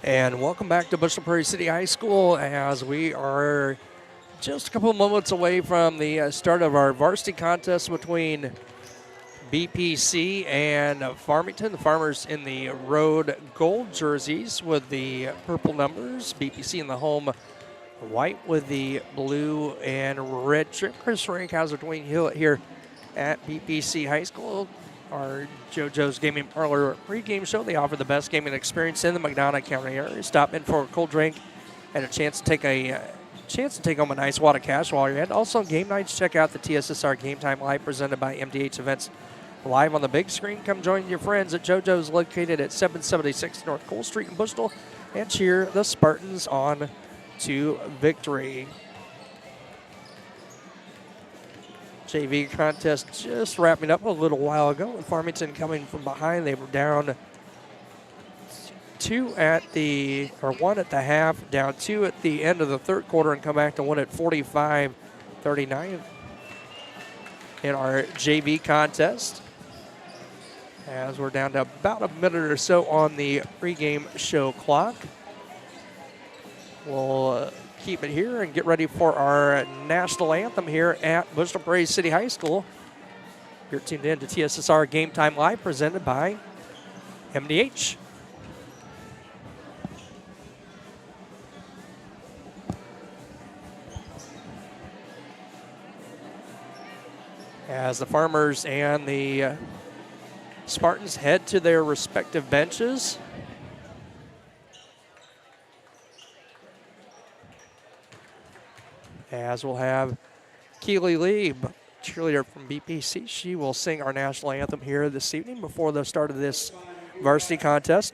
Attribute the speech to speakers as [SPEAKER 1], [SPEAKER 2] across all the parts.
[SPEAKER 1] And welcome back to Bushnell-Prairie City High School as we are just a couple of moments away from the start of our varsity contest between BPC and Farmington. The Farmers in the road gold jerseys with the purple numbers. BPC in the home white with the blue and red trim. Chris Rank has a Dwayne Hulett here at BPC High School. Our JoJo's Gaming Parlor pregame show. They offer the best gaming experience in the McDonough County area. Stop in for a cold drink and a chance to take home a nice wad of cash while you're at. Also, game nights, check out the TSSR Game Time Live presented by MDH Events live on the big screen. Come join your friends at JoJo's located at 776 North Cole Street in Bushnell and cheer the Spartans on to victory. JV contest just wrapping up a little while ago with Farmington coming from behind. They were down one at the half, down 2 at the end of the third quarter, and come back to win at 45-39 in our JV contest. As we're down to about a minute or so on the pregame show clock. We'll keep it here and get ready for our national anthem here at Bushnell-Prairie City High School. You're tuned in to TSSR Game Time Live presented by MDH. As the Farmers and the Spartans head to their respective benches. As we'll have Keely Lieb, cheerleader from BPC. She will sing our national anthem here this evening before the start of this varsity contest.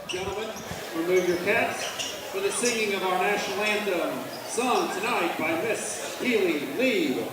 [SPEAKER 2] Gentlemen, remove your caps for the singing of our national anthem, sung tonight by Miss Keely Lieb.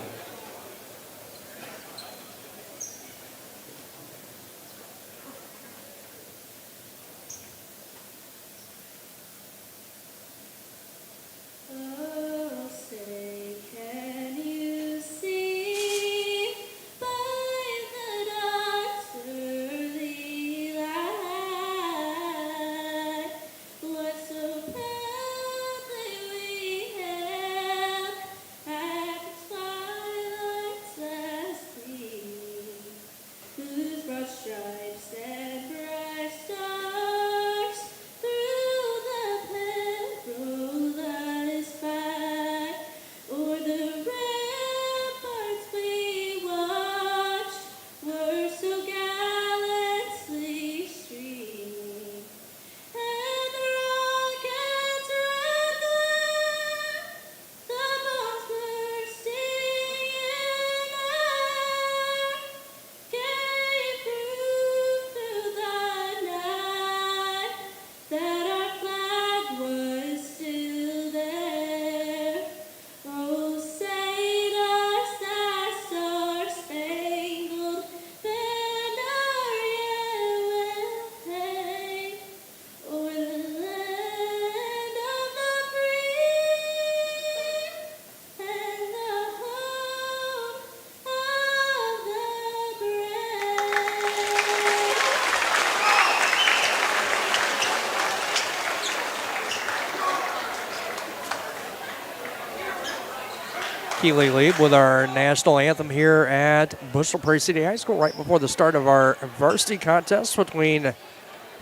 [SPEAKER 1] Keely Lieb with our national anthem here at Bushnell-Prairie City High School right before the start of our varsity contest between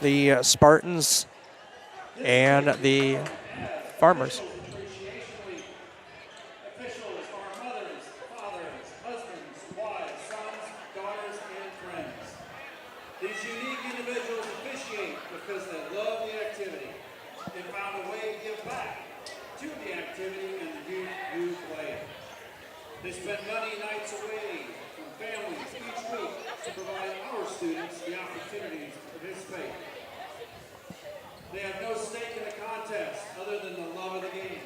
[SPEAKER 1] the Spartans and the Farmers.
[SPEAKER 2] Officials are mothers, fathers, husbands, wives, sons, daughters, and friends. These unique individuals officiate because they love the activity and found a way to give back to the activity and the youth who play. They spend many nights away from families each week to provide our students the opportunities to participate. They have no stake in the contest other than the love of the game.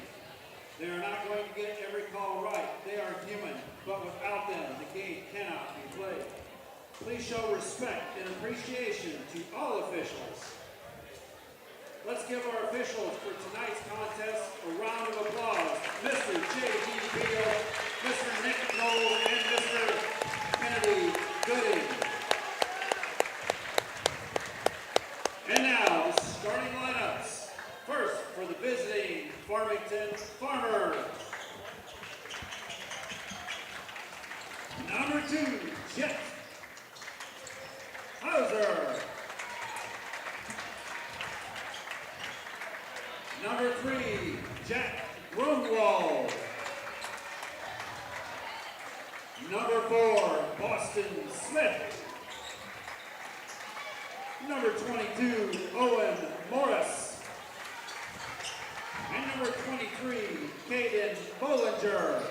[SPEAKER 2] They are not going to get every call right. They are human, but without them, the game cannot be played. Please show respect and appreciation to all officials. Let's give our officials for tonight's contest a round of applause. Mr. J.D. Beal, Mr. Nick Knowles, and Mr. Kennedy Gooding. And now, the Number 2, Jet Hauser. Number 3, Jack Grunwald. Number 4, Boston Smith. Number 22, Owen Morris. And number 23, Caden Bollinger.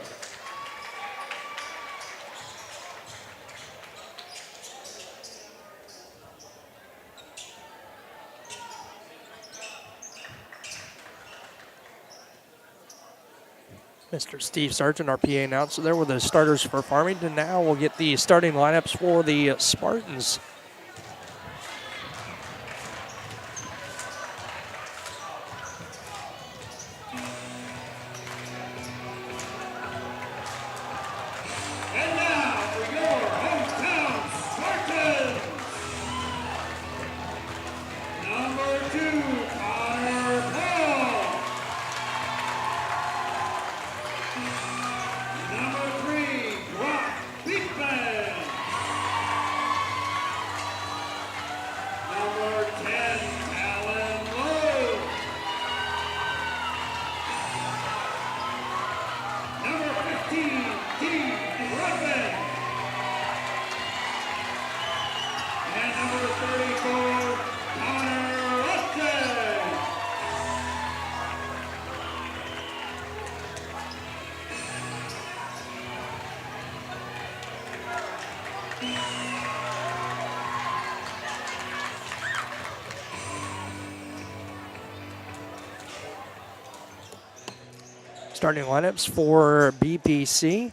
[SPEAKER 1] Mr. Steve Sargent, our PA announcer, there were the starters for Farmington. Now we'll get the starting lineups for the Spartans.
[SPEAKER 2] And now for your hometown Spartans. Number 2, Connor Paul. Number 3, Brock Beekman. Number 10, Alan Lowe. Number 15, Dean Ruffin. And number 34, Connor Upton.
[SPEAKER 1] Starting lineups for BPC.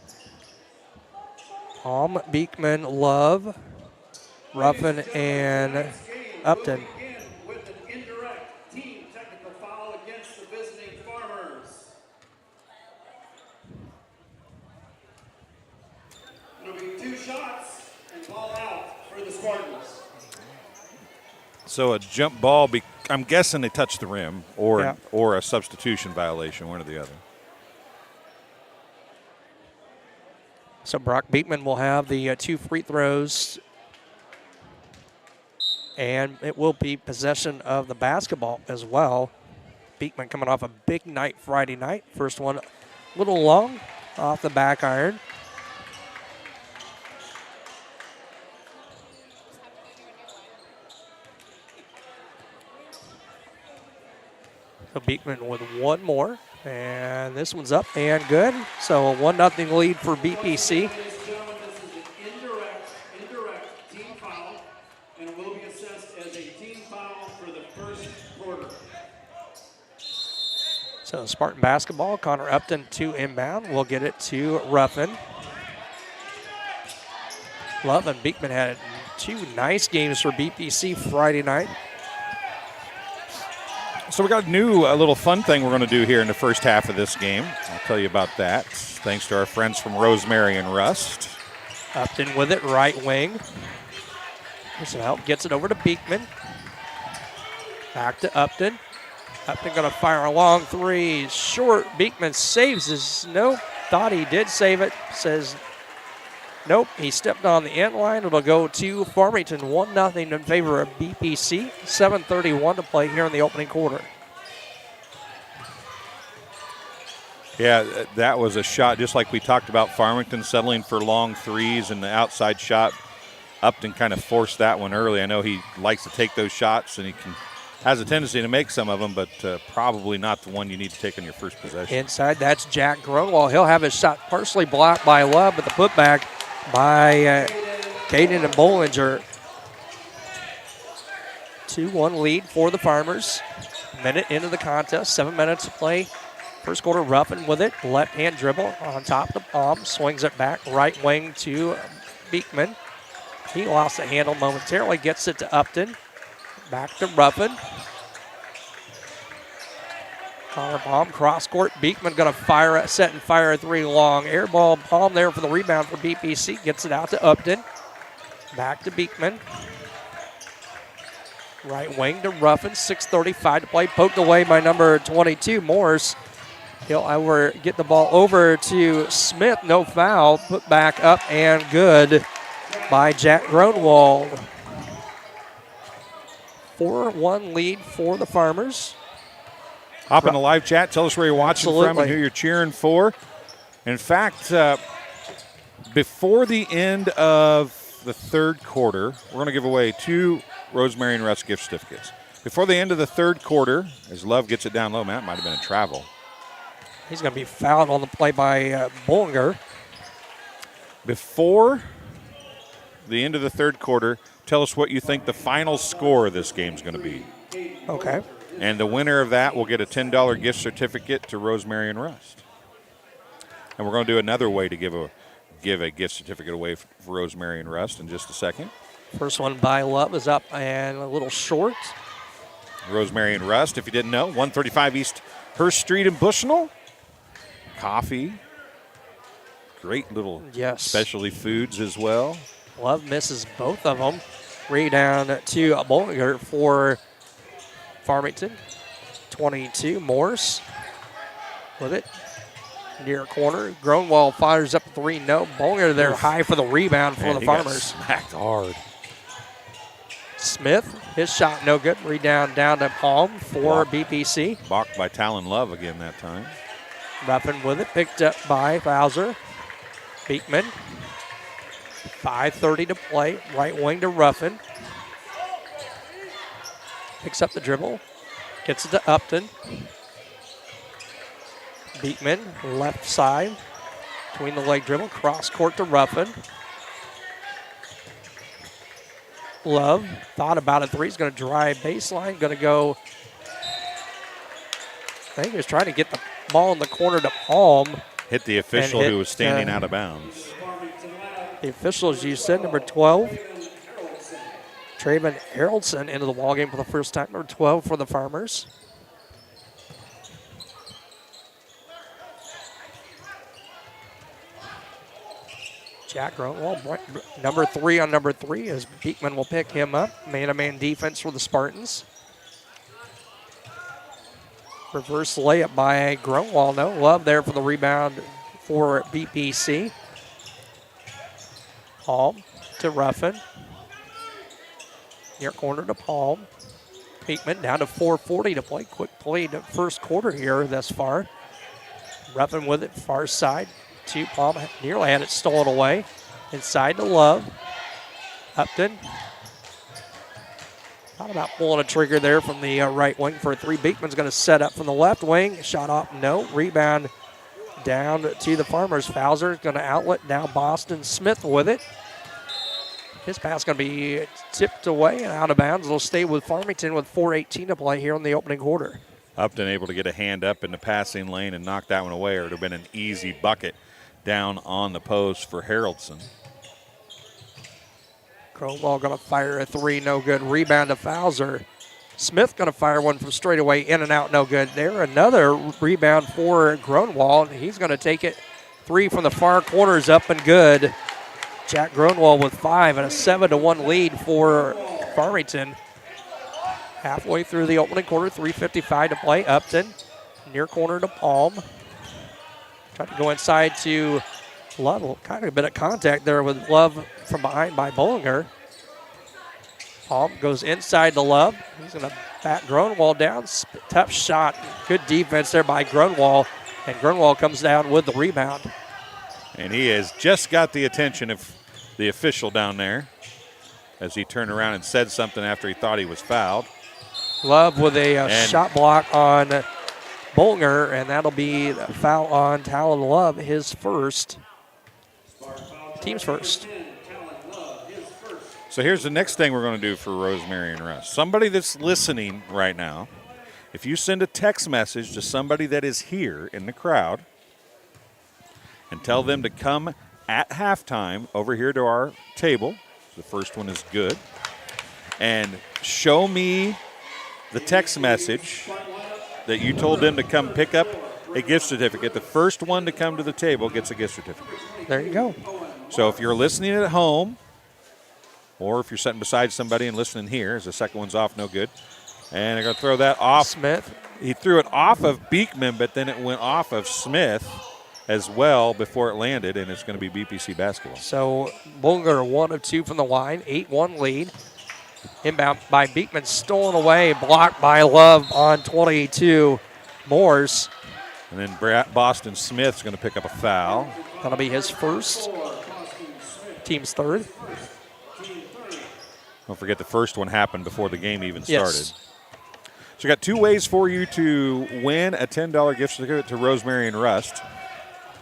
[SPEAKER 1] Palm, Beekman, Love, Ruffin, and Upton.
[SPEAKER 2] We'll begin with an indirect team technical foul against the visiting Farmers. It'll be 2 shots and ball out for the Spartans.
[SPEAKER 3] So a jump ball, I'm guessing they touched the rim or
[SPEAKER 1] Yeah.
[SPEAKER 3] or a substitution violation, one or the other.
[SPEAKER 1] So Brock Beekman will have the 2 free throws, and it will be possession of the basketball as well. Beekman coming off a big night Friday night. First one a little long off the back iron. So Beekman with one more, and this one's up and good. So a 1-0 lead for BPC.
[SPEAKER 2] Ladies and gentlemen, this is an indirect team foul, and it will be assessed as a team foul for the first quarter.
[SPEAKER 1] So Spartan basketball, Connor Upton to inbound. We'll get it to Ruffin. Love and Beekman had 2 nice games for BPC Friday night.
[SPEAKER 3] So we got a little fun thing we're going to do here in the first half of this game. I'll tell you about that. Thanks to our friends from Rosemary and Rust.
[SPEAKER 1] Upton with it, right wing. Some help, gets it over to Beekman. Back to Upton. Upton going to fire a long 3. Short. Beekman saves his. Nope. Thought he did save it. Says nope. He stepped on the end line. It'll go to Farmington 1-0 in favor of BPC. 7:31 to play here in the opening quarter.
[SPEAKER 3] Yeah, that was a shot just like we talked about Farmington settling for long threes and the outside shot. Upton kind of forced that one early. I know he likes to take those shots and has a tendency to make some of them, but probably not the one you need to take on your first possession.
[SPEAKER 1] Inside, that's Jack Grunwald. He'll have his shot partially blocked by Love, but the putback by Caden and Bollinger. 2-1 lead for the Farmers. Minute into the contest, 7 minutes to play. First quarter, Ruffin with it. Left hand dribble on top of the palm. Swings it back right wing to Beekman. He lost the handle momentarily. Gets it to Upton. Back to Ruffin. Connor Palm, cross court. Beekman going to set and fire a 3 long. Air ball, Palm there for the rebound for BPC. Gets it out to Upton. Back to Beekman. Right wing to Ruffin. 6:35 to play. Poked away by number 22, Morris. He'll get the ball over to Smith. No foul. Put back up and good by Jack Gronwald. 4-1 lead for the Farmers.
[SPEAKER 3] Hop in the live chat. Tell us where you're watching from and who you're cheering for. In fact, before the end of the third quarter, we're going to give away 2 Rosemary and Russ gift certificates. Before the end of the third quarter, as Love gets it down low, man, it might have been a travel.
[SPEAKER 1] He's going to be fouled on the play by Bollinger.
[SPEAKER 3] Before the end of the third quarter, tell us what you think the final score of this game is going to be.
[SPEAKER 1] Okay.
[SPEAKER 3] And the winner of that will get a $10 gift certificate to Rosemary and Rust. And we're going to do another way to give a gift certificate away for Rosemary and Rust in just a second.
[SPEAKER 1] First one by Love is up and a little short.
[SPEAKER 3] Rosemary and Rust, if you didn't know, 135 East Hurst Street in Bushnell. Coffee. Great little specialty foods as well.
[SPEAKER 1] Love misses both of them. Rebound to Bollinger for Farmington. 22, Morse with it. Near corner. Gronwald fires up 3. No. Bollinger there high for the rebound for the Farmers.
[SPEAKER 3] Smacked hard.
[SPEAKER 1] Smith, his shot no good. Rebound down to Palm for BPC.
[SPEAKER 3] Balked by Talon Love again that time.
[SPEAKER 1] Ruffin with it. Picked up by Bowser. Beekman. 5:30 to play. Right wing to Ruffin. Picks up the dribble. Gets it to Upton. Beekman, left side. Between the leg dribble. Cross court to Ruffin. Love thought about it. 3. He's going to drive baseline. Going to go. I think he was trying to get the ball in the corner to Palm.
[SPEAKER 3] Hit the official who was standing out of bounds.
[SPEAKER 1] The official, as you said, number 12. Traven Haroldson into the ballgame for the first time. Number 12 for the Farmers. Jack Gronwald, number 3 on number 3 as Beekman will pick him up. Man-to-man defense for the Spartans. Reverse layup by Gronwald. No Love there for the rebound for BPC. Palm to Ruffin. Near corner to Palm. Beekman down to 4:40 to play. Quick play to first quarter here thus far. Ruffin with it, far side to Palm. Nearly had it stolen away. Inside to Love. Upton. Thought about pulling a trigger there from the right wing for a 3. Beekman's going to set up from the left wing. Shot off, no. Rebound down to the Farmers. Fowler's going to outlet. Now Boston Smith with it. His pass going to be tipped away and out of bounds. It'll stay with Farmington with 4:18 to play here in the opening quarter.
[SPEAKER 3] Upton able to get a hand up in the passing lane and knock that one away, or it would have been an easy bucket down on the post for Haroldson.
[SPEAKER 1] Gronwald going to fire a 3, no good. Rebound to Fowler. Smith going to fire one from straight away, in and out, no good. There, another rebound for Gronwald. He's going to take it. 3 from the far corner is up and good. Jack Gronwald with 5 and a 7-1 lead for Farmington. Halfway through the opening quarter, 3:55 to play. Upton, near corner to Palm. Tried to go inside to Love. Kind of a bit of contact there with Love from behind by Bollinger. Palm goes inside to Love. He's going to bat Gronwald down. Tough shot. Good defense there by Gronwald. And Gronwald comes down with the rebound.
[SPEAKER 3] And he has just got the attention of the official down there as he turned around and said something after he thought he was fouled.
[SPEAKER 1] Love with a shot block on Bollinger, and that'll be a foul on Talon Love, his first. Team's first.
[SPEAKER 3] So here's the next thing we're going to do for Rosemary and Russ. Somebody that's listening right now, if you send a text message to somebody that is here in the crowd and tell them to come at halftime over here to our table, the first one is good, and show me the text message that you told them to come pick up a gift certificate. The first one to come to the table gets a gift certificate.
[SPEAKER 1] There you go.
[SPEAKER 3] So if you're listening at home, or if you're sitting beside somebody and listening here, as the second one's off, no good, And they're going to throw that off.
[SPEAKER 1] Smith.
[SPEAKER 3] He threw it off of Beekman, but then it went off of Smith as well before it landed, and it's going to be BPC basketball.
[SPEAKER 1] So Bulger 1 of 2 from the line, 8-1 lead. Inbound by Beekman, stolen away, blocked by Love on 22. Morse.
[SPEAKER 3] And then Boston Smith's going to pick up a foul.
[SPEAKER 1] That'll be his first, team's third.
[SPEAKER 3] Don't forget the first one happened before the game even started.
[SPEAKER 1] Yes.
[SPEAKER 3] So we got 2 ways for you to win a $10 gift certificate to Rosemary and Rust.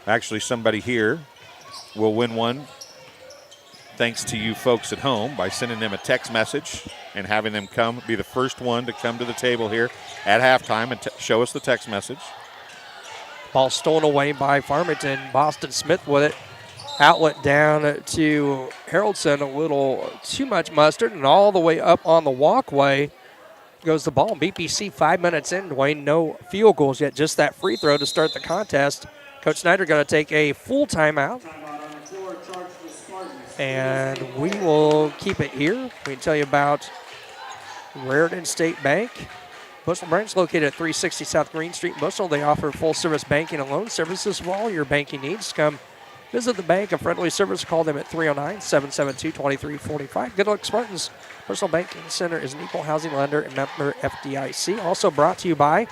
[SPEAKER 3] Actually, somebody here will win one thanks to you folks at home by sending them a text message and having them be the first one to come to the table here at halftime and show us the text message.
[SPEAKER 1] Ball stolen away by Farmington. Boston Smith with it. Outlet down to Haroldson. A little too much mustard, and all the way up on the walkway goes the ball. BPC 5 minutes in, Dwayne. No field goals yet, just that free throw to start the contest. Coach Snyder going to take a full timeout. And we will keep it here. We can tell you about Raritan State Bank. Bushnell branch located at 360 South Green Street in Bushnell. They offer full-service banking and loan services for all your banking needs. Come visit the bank. A friendly service. Call them at 309-772-2345. Good luck, Spartans. Bushnell Banking Center is an equal housing lender and member FDIC. Also brought to you by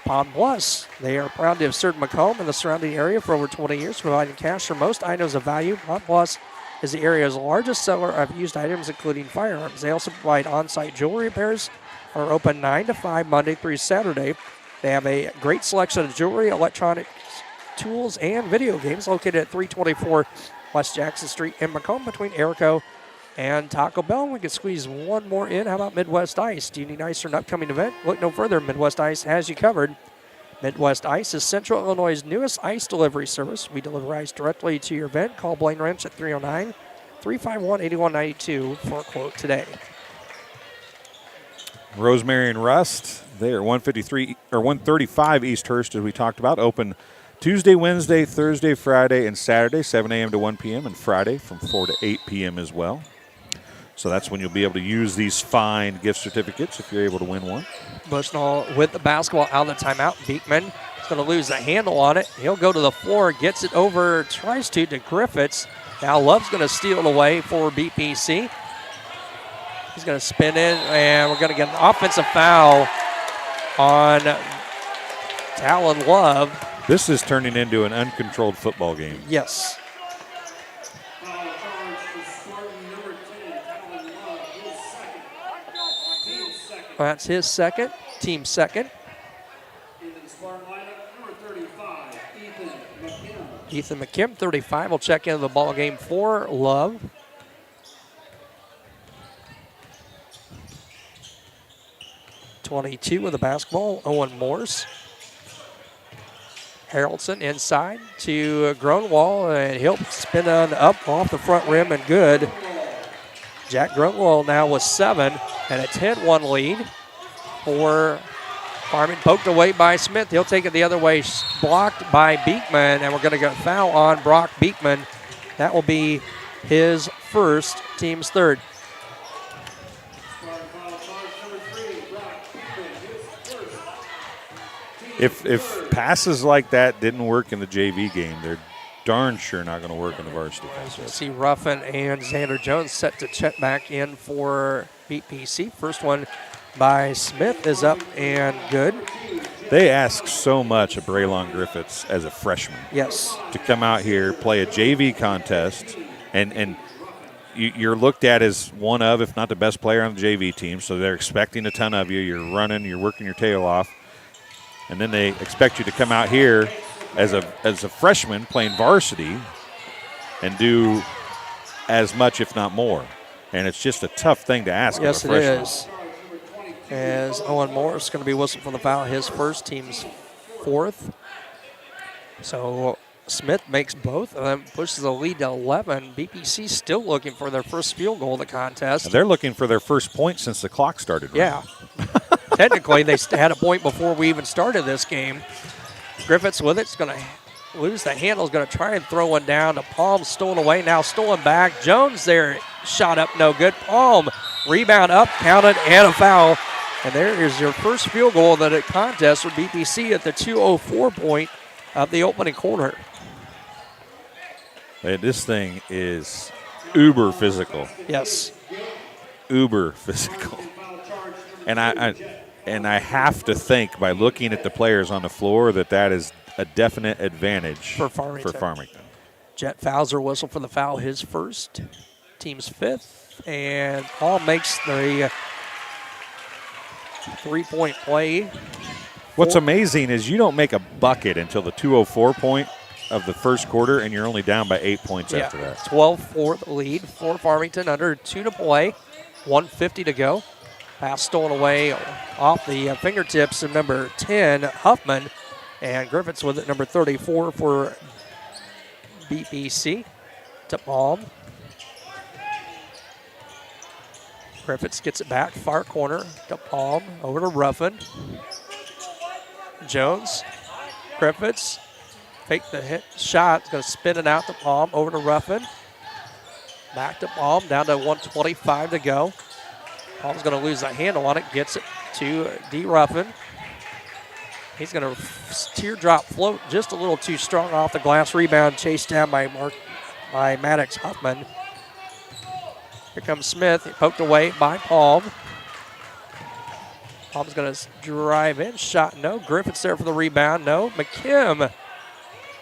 [SPEAKER 1] Pond Plus. They are proud to have served Macomb and the surrounding area for over 20 years, providing cash for most items of value. Pond Plus is the area's largest seller of used items, including firearms. They also provide on-site jewelry repairs. Are open 9 to 5 Monday through Saturday. They have a great selection of jewelry, electronics, tools, and video games located at 324 West Jackson Street in Macomb between Erico and Taco Bell. We can squeeze one more in. How about Midwest Ice? Do you need ice for an upcoming event? Look no further. Midwest Ice has you covered. Midwest Ice is Central Illinois' newest ice delivery service. We deliver ice directly to your event. Call Blaine Wrench at 309-351-8192 for a quote today.
[SPEAKER 3] Rosemary and Rust, they are 135 East Hurst, as we talked about. Open Tuesday, Wednesday, Thursday, Friday, and Saturday, 7 a.m. to 1 p.m., and Friday from 4 to 8 p.m. as well. So that's when you'll be able to use these fine gift certificates if you're able to win one.
[SPEAKER 1] Bushnell with the basketball out of the timeout. Beekman is going to lose the handle on it. He'll go to the floor, gets it over, tries to Griffiths. Now Love's going to steal it away for BPC. He's going to spin in, and we're going to get an offensive foul on Talon Love.
[SPEAKER 3] This is turning into an uncontrolled football game.
[SPEAKER 1] Yes. That's his second, team second. Ethan McKim, 35, will check into the ball game for Love. .22 with the basketball, Owen Morse. Haroldson inside to Grunwald, and he'll spin on up off the front rim and good. Jack Grunwald now with 7 and a 10-1 lead for Farmington. Poked away by Smith. He'll take it the other way, blocked by Beekman, and we're going to get a foul on Brock Beekman. That will be his first, team's third.
[SPEAKER 3] If passes like that didn't work in the JV game, they're darn sure not going to work in the varsity contest.
[SPEAKER 1] See Ruffin and Xander Jones set to check back in for BPC. First one by Smith is up and good.
[SPEAKER 3] They ask so much of Braylon Griffiths as a freshman.
[SPEAKER 1] Yes.
[SPEAKER 3] To come out here, play a JV contest, and you're looked at as one of, if not the best player on the JV team, so they're expecting a ton of you. You're running, you're working your tail off. And then they expect you to come out here as a freshman playing varsity and do as much, if not more. And it's just a tough thing to ask of a freshman.
[SPEAKER 1] Yes, it is. As Owen Morris is going to be whistled for the foul, his first, team's fourth. So Smith makes both of them, pushes the lead to 11. BPC still looking for their first field goal of the contest.
[SPEAKER 3] And they're looking for their first point since the clock started running.
[SPEAKER 1] Yeah. Technically, they had a point before we even started this game. Griffiths with it. It's going to lose the handle. Is going to try and throw one down to Palm. Stolen away. Now stolen back. Jones there. Shot up. No good. Palm. Rebound up. Counted. And a foul And there is your first field goal of the contest for BPC at the 2:04 point of the opening quarter.
[SPEAKER 3] Hey, this thing is uber physical.
[SPEAKER 1] Yes.
[SPEAKER 3] Uber physical. And I have to think by looking at the players on the floor that is a definite advantage
[SPEAKER 1] For Farmington. Jet Fowler whistle for the foul, his first, team's fifth, and Paul makes the three-point play.
[SPEAKER 3] What's amazing is you don't make a bucket until the 2:04 point of the first quarter, and you're only down by 8 points after that.
[SPEAKER 1] 12-4 lead for Farmington, under 2 to play, 1:50 to go. Pass stolen away off the fingertips of number 10, Huffman, and Griffiths with it, number 34 for BPC to Palm. Griffiths gets it back, far corner to Palm, over to Ruffin. Jones, Griffiths, fake the hit shot, going to spin it out to Palm, over to Ruffin. Back to Palm, down to 1:25 to go. Palm's going to lose the handle on it, gets it to D. Ruffin. He's going to teardrop float just a little too strong off the glass. Rebound chased down by Maddox Huffman. Here comes Smith, poked away by Palm. Palm's going to drive in, shot no. Griffiths there for the rebound, no. McKim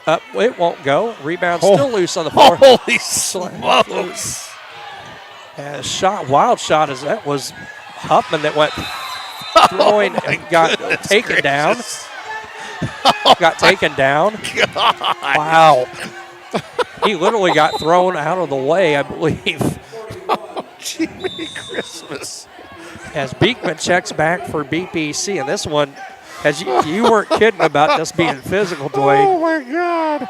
[SPEAKER 1] up, it won't go. Rebound still loose on the floor.
[SPEAKER 3] Holy smokes.
[SPEAKER 1] And wild shot as that was Huffman that went throwing and got taken down. Got taken down.
[SPEAKER 3] God.
[SPEAKER 1] Wow. He literally got thrown out of the way, I believe.
[SPEAKER 3] Jiminy Christmas.
[SPEAKER 1] As Beekman checks back for BPC. And this one, as you weren't kidding about this being physical, Dwayne.
[SPEAKER 3] Oh, my God.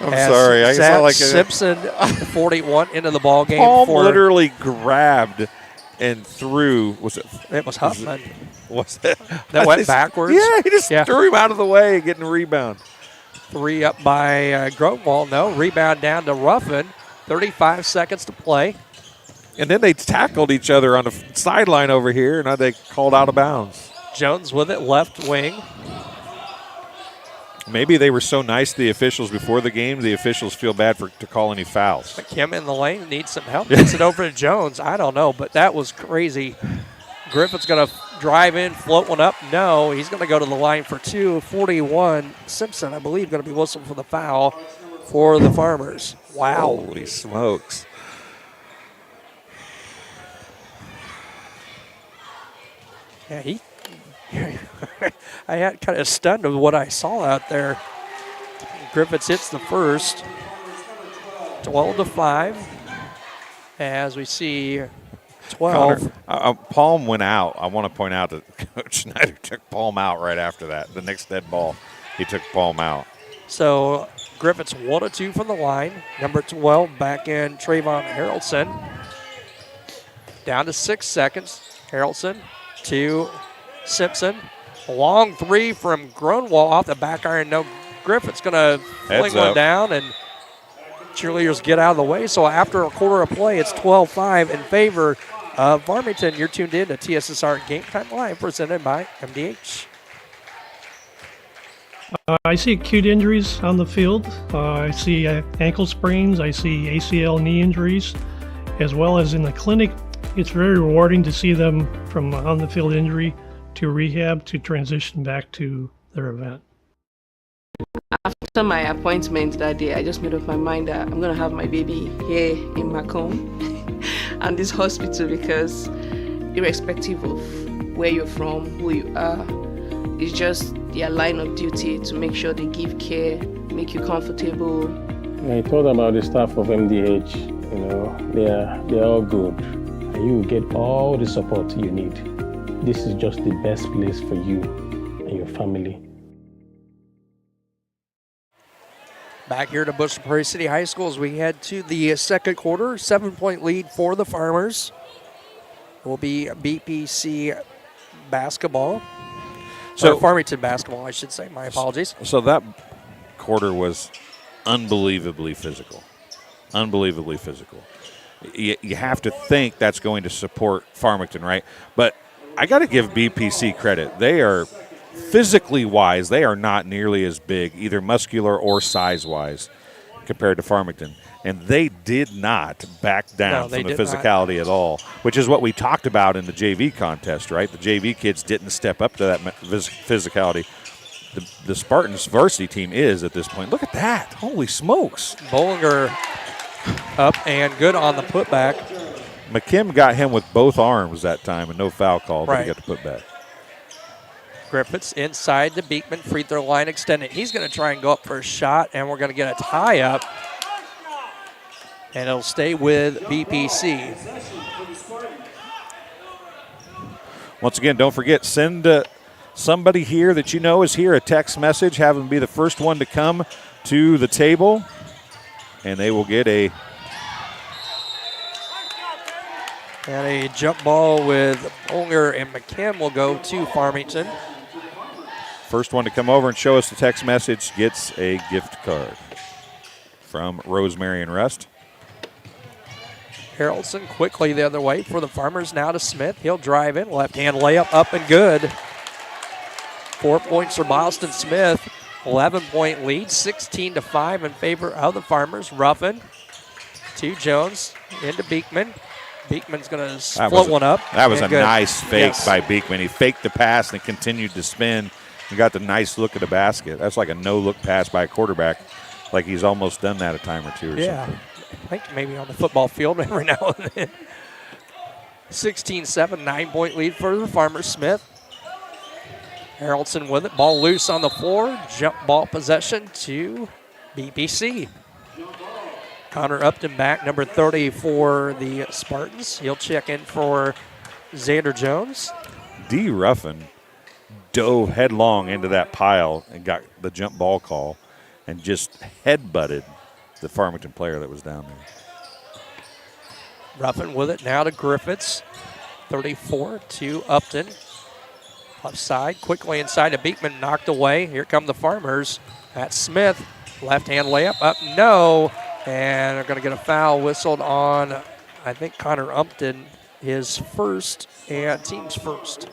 [SPEAKER 3] I'm
[SPEAKER 1] As
[SPEAKER 3] sorry. I
[SPEAKER 1] Zach
[SPEAKER 3] saw like
[SPEAKER 1] Simpson, 41, into the ball game.
[SPEAKER 3] Palm literally grabbed and threw. Was it?
[SPEAKER 1] It was Huffman.
[SPEAKER 3] Was it?
[SPEAKER 1] That went backwards?
[SPEAKER 3] Yeah, he just threw him out of the way, getting a rebound.
[SPEAKER 1] 3 up by Grovewall. No, rebound down to Ruffin. 35 seconds to play.
[SPEAKER 3] And then they tackled each other on the sideline over here, and now they called out of bounds.
[SPEAKER 1] Jones with it, left wing.
[SPEAKER 3] Maybe they were so nice to the officials before the game, the officials feel bad to call any fouls.
[SPEAKER 1] McKim in the lane needs some help. Gets it over to Jones. I don't know, but that was crazy. Griffith's going to drive in, float one up. No, he's going to go to the line for 2. 41, Simpson, I believe, going to be whistled for the foul for the Farmers. Wow.
[SPEAKER 3] Holy smokes.
[SPEAKER 1] Yeah, I had kind of stunned with what I saw out there. Griffiths hits the first. 12-5. As we see 12.
[SPEAKER 3] Connor, Palm went out. I want to point out that Coach Schneider took Palm out right after that. The next dead ball, he took Palm out.
[SPEAKER 1] So Griffiths 1 of 2 from the line. Number 12 back in Trayvon Harrelson. Down to 6 seconds. Harrelson to Simpson. A long 3 from Gronewall off the back iron. No, Griffith's going to fling one down, and cheerleaders get out of the way. So after a quarter of play, it's 12-5 in favor of Farmington. You're tuned in to TSSR Game Time Live, presented by MDH.
[SPEAKER 4] I see acute injuries on the field. I see ankle sprains. I see ACL knee injuries, as well as in the clinic. It's very rewarding to see them from on the field injury to rehab to transition back to their event.
[SPEAKER 5] After my appointment that day, I just made up my mind that I'm going to have my baby here in Macomb and this hospital, because irrespective of where you're from, who you are, it's just their line of duty to make sure they give care, make you comfortable.
[SPEAKER 6] I told about the staff of MDH, they're all good. And you will get all the support you need. This is just the best place for you and your family.
[SPEAKER 1] Back here to Bushnell-Prairie City High School as we head to the second quarter. 7-point lead for the Farmers. Will be BPC basketball. So Farmington basketball, I should say. My apologies.
[SPEAKER 3] So that quarter was unbelievably physical. Unbelievably physical. You have to think that's going to support Farmington, right? But I got to give BPC credit. They are physically wise. They are not nearly as big, either muscular or size wise, compared to Farmington. And they did not back down from the physicality at all, which is what we talked about in the JV contest, right? The JV kids didn't step up to that physicality. The Spartans varsity team is at this point. Look at that. Holy smokes.
[SPEAKER 1] Bollinger up and good on the putback.
[SPEAKER 3] Macomb got him with both arms that time and no foul call, but he got the putback.
[SPEAKER 1] Griffiths inside the Beekman free throw line extended. He's going to try and go up for a shot, and we're going to get a tie up. And it'll stay with BPC.
[SPEAKER 3] Once again, don't forget, send somebody here that you know is here a text message. Have them be the first one to come to the table, and they will get a
[SPEAKER 1] jump ball with Bollinger and Macomb will go to Farmington.
[SPEAKER 3] First one to come over and show us the text message gets a gift card from Rosemary and Rust.
[SPEAKER 1] Harrelson quickly the other way for the Farmers, now to Smith. He'll drive in, left-hand layup up and good. 4 points for Boston Smith, 11-point lead, 16-5 in favor of the Farmers. Ruffin to Jones, into Beekman. Beekman's going to float one up.
[SPEAKER 3] That was a nice fake by Beekman. He faked the pass and continued to spin and got the nice look at the basket. That's like a no-look pass by a quarterback, like he's almost done that a time or two or something.
[SPEAKER 1] I think maybe on the football field every now and then. 16-7, 9-point lead for the Farmers. Smith. Harrelson with it. Ball loose on the floor. Jump ball possession to BPC. Connor Upton back, number 30 for the Spartans. He'll check in for Xander Jones.
[SPEAKER 3] D. Ruffin dove headlong into that pile and got the jump ball call and just headbutted the Farmington player that was down there.
[SPEAKER 1] Ruffin with it now to Griffiths. 34 to Upton. Left side, quickly inside to Beekman, knocked away. Here come the Farmers. That's Smith. Left-hand layup up, no. And they're going to get a foul whistled on, I think, Connor Upton, his first and team's first.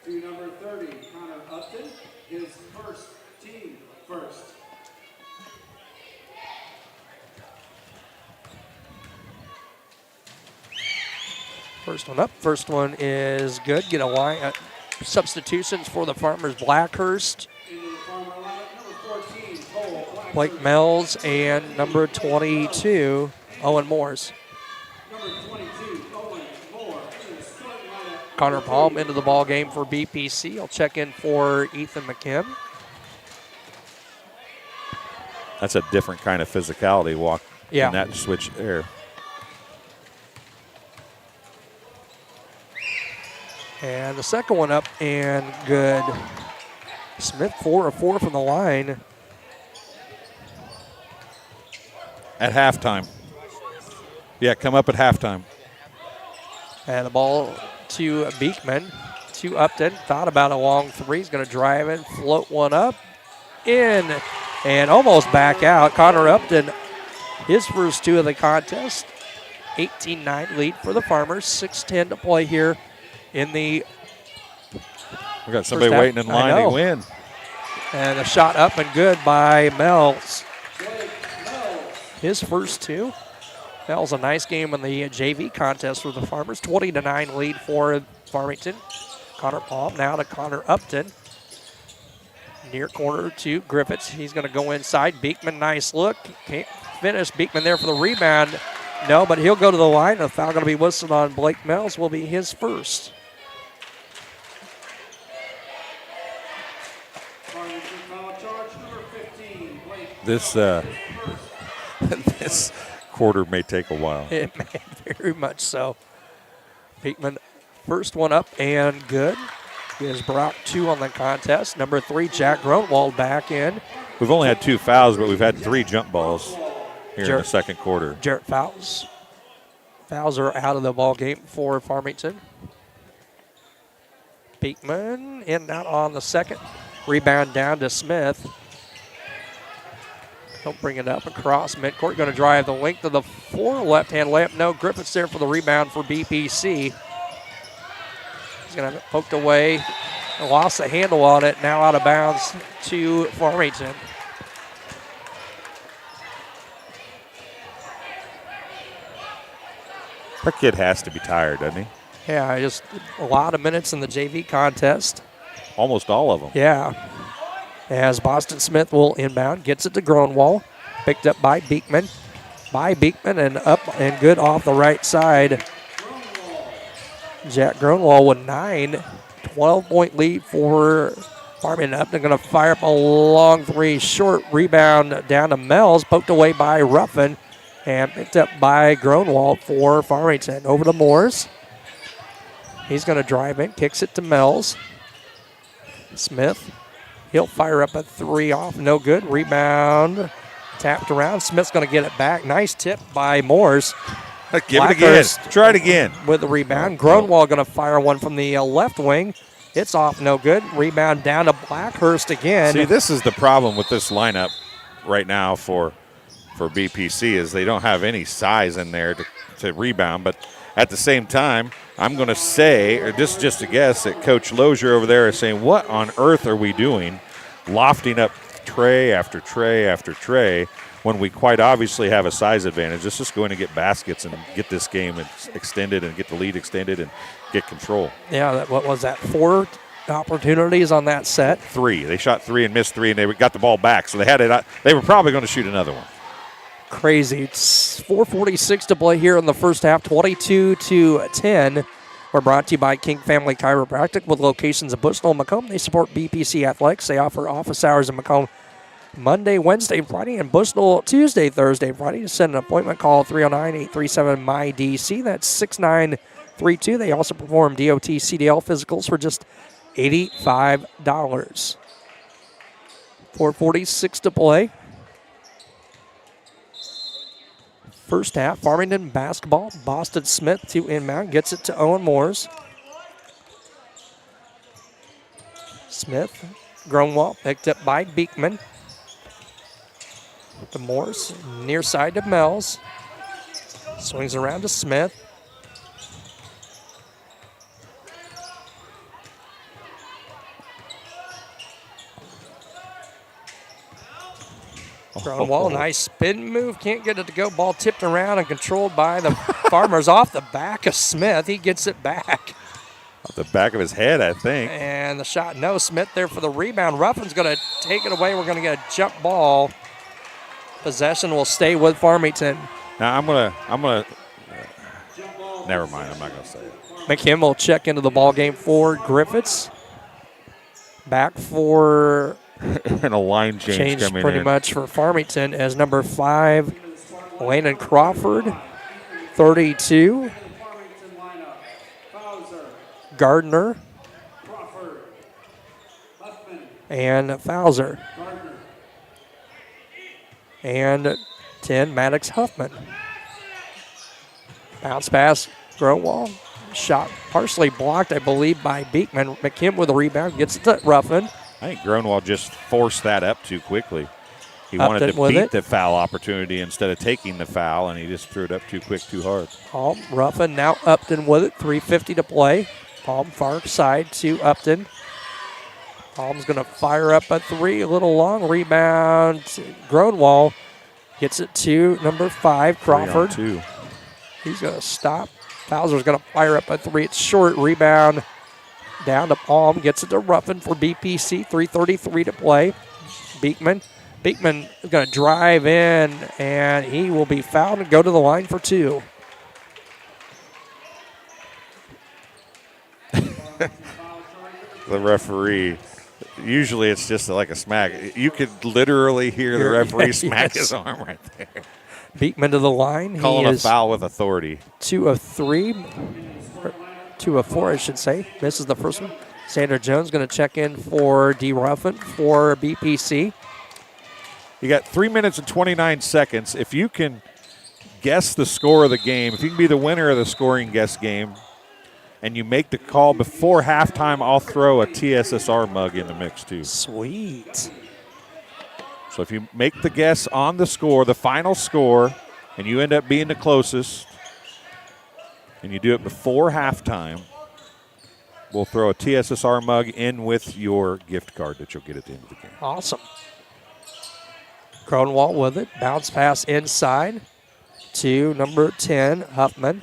[SPEAKER 2] To number 30, Connor Upton, his first, team first.
[SPEAKER 1] First one up. First one is good. Get a line. Substitutions for the Farmers. Blackhurst, Blake Mells, and number 22, Owen Morris. Connor Palm into the ball game for BPC. He'll check in for Ethan Macomb.
[SPEAKER 3] That's a different kind of physicality walk in that switch there.
[SPEAKER 1] And the second one up and good. Smith 4 of 4 from the line.
[SPEAKER 3] At halftime. Yeah, come up at halftime.
[SPEAKER 1] And the ball to Beekman, to Upton. Thought about a long three. He's going to drive it, float one up, in, and almost back out. Connor Upton, his first two of the contest. 18-9 lead for the Farmers. 6:10 to play here in the
[SPEAKER 3] we got somebody waiting in line to win.
[SPEAKER 1] And a shot up and good by Mells. His first two. That was a nice game in the JV contest for the Farmers. 20-9 lead for Farmington. Connor Palm now to Connor Upton. Near corner to Griffiths. He's going to go inside. Beekman, nice look. Can't finish. Beekman there for the rebound. No, but he'll go to the line. A foul going to be whistled on Blake Mells. Will be his first.
[SPEAKER 3] This this quarter may take a while.
[SPEAKER 1] It may, very much so. Beekman, first one up and good. Gives Brock 2 on the contest. Number 3, Jack Grunwald back in.
[SPEAKER 3] We've only had 2 fouls, but we've had 3 jump balls here in the second quarter.
[SPEAKER 1] Jarrett fouls. Fouls are out of the ball game for Farmington. Beekman in and out on the second. Rebound down to Smith. He'll bring it up across midcourt. Going to drive the length of the floor. Left-hand layup. No, Griffiths there for the rebound for BPC. He's going to have it poked away. Lost the handle on it. Now out of bounds to Farmington.
[SPEAKER 3] That kid has to be tired, doesn't he?
[SPEAKER 1] Yeah, just a lot of minutes in the JV contest.
[SPEAKER 3] Almost all of them.
[SPEAKER 1] Yeah. As Boston Smith will inbound, gets it to Gronwall. Picked up by Beekman. And up and good off the right side. Jack Gronwall with 12-point lead for Farmington. Upton going to fire up a long three. Short rebound down to Mells. Poked away by Ruffin. And picked up by Gronwall for Farmington. Over to Moores. He's going to drive in. Kicks it to Mells. Smith. He'll fire up a three off. No good. Rebound. Tapped around. Smith's going to get it back. Nice tip by Moores.
[SPEAKER 3] Give it again. Try it again.
[SPEAKER 1] With the rebound. Gronwall going to fire one from the left wing. It's off. No good. Rebound down to Blackhurst again.
[SPEAKER 3] See, this is the problem with this lineup right now for BPC is they don't have any size in there to rebound. But at the same time, I'm going to say, or this is just a guess, that Coach Lozier over there is saying, what on earth are we doing lofting up tray after tray after tray when we quite obviously have a size advantage? Let's just go in and get baskets and get this game extended and get the lead extended and get control.
[SPEAKER 1] Yeah, what was that, 4 opportunities on that set?
[SPEAKER 3] 3. They shot 3 and missed 3, and they got the ball back. So they had it. They were probably going to shoot another one.
[SPEAKER 1] Crazy. It's 4:46 to play here in the first half, 22-10. We're brought to you by King Family Chiropractic with locations in Bushnell and Macomb. They support BPC Athletics. They offer office hours in Macomb Monday, Wednesday, Friday, and Bushnell Tuesday, Thursday, Friday. To set an appointment, call 309-837-MY-DC. That's 6932. They also perform DOT CDL physicals for just $85. 4:46 to play. First half, Farmington basketball. Boston Smith to inbound, gets it to Owen Moores. Smith, Gronwall, picked up by Beekman. To Moores, near side to Mells. Swings around to Smith. Gronwall, nice spin move. Can't get it to go. Ball tipped around and controlled by the Farmers off the back of Smith. He gets it back.
[SPEAKER 3] Off the back of his head, I think.
[SPEAKER 1] And the shot, no. Smith there for the rebound. Ruffin's going to take it away. We're going to get a jump ball. Possession will stay with Farmington.
[SPEAKER 3] Now I'm gonna. Never mind. I'm not gonna say it.
[SPEAKER 1] McKim will check into the ball game for Griffiths. Back for
[SPEAKER 3] and a line change coming
[SPEAKER 1] pretty
[SPEAKER 3] in.
[SPEAKER 1] much for Farmington as number 5, Landon Crawford, 32. Gardner and Fowler. And 10, Maddox Huffman. Bounce pass, Gronwall. Shot partially blocked, I believe, by Beekman. McKim with a rebound, gets it to Ruffin.
[SPEAKER 3] I think Gronwall just forced that up too quickly. He wanted to beat the foul opportunity instead of taking the foul, and he just threw it up too quick, too hard.
[SPEAKER 1] Palm, Ruffin, now Upton with it. 3:50 to play. Palm far side to Upton. Palm's going to fire up a 3, a little long rebound. Gronwall gets it to number 5, Crawford.
[SPEAKER 3] 3-on-2.
[SPEAKER 1] He's going to stop. Fowler's going to fire up a 3. It's short rebound down to Palm. Gets it to Ruffin for BPC. 3:33 to play. Beekman is going to drive in, and he will be fouled and go to the line for 2.
[SPEAKER 3] The referee. Usually it's just like a smack. You could literally hear the referee smack his arm right there.
[SPEAKER 1] Beekman to the line.
[SPEAKER 3] Calling a foul with authority.
[SPEAKER 1] 2 of 3. 2 of 4, I should say. Misses the first one. Sandra Jones going to check in for D. Ruffin for BPC.
[SPEAKER 3] You got 3 minutes and 29 seconds. If you can guess the score of the game, if you can be the winner of the scoring guess game, and you make the call before halftime, I'll throw a TSSR mug in the mix too.
[SPEAKER 1] Sweet.
[SPEAKER 3] So if you make the guess on the score, the final score, and you end up being the closest, and you do it before halftime, we'll throw a TSSR mug in with your gift card that you'll get at the end of the game.
[SPEAKER 1] Awesome. Cronenwald with it. Bounce pass inside to number 10, Huffman.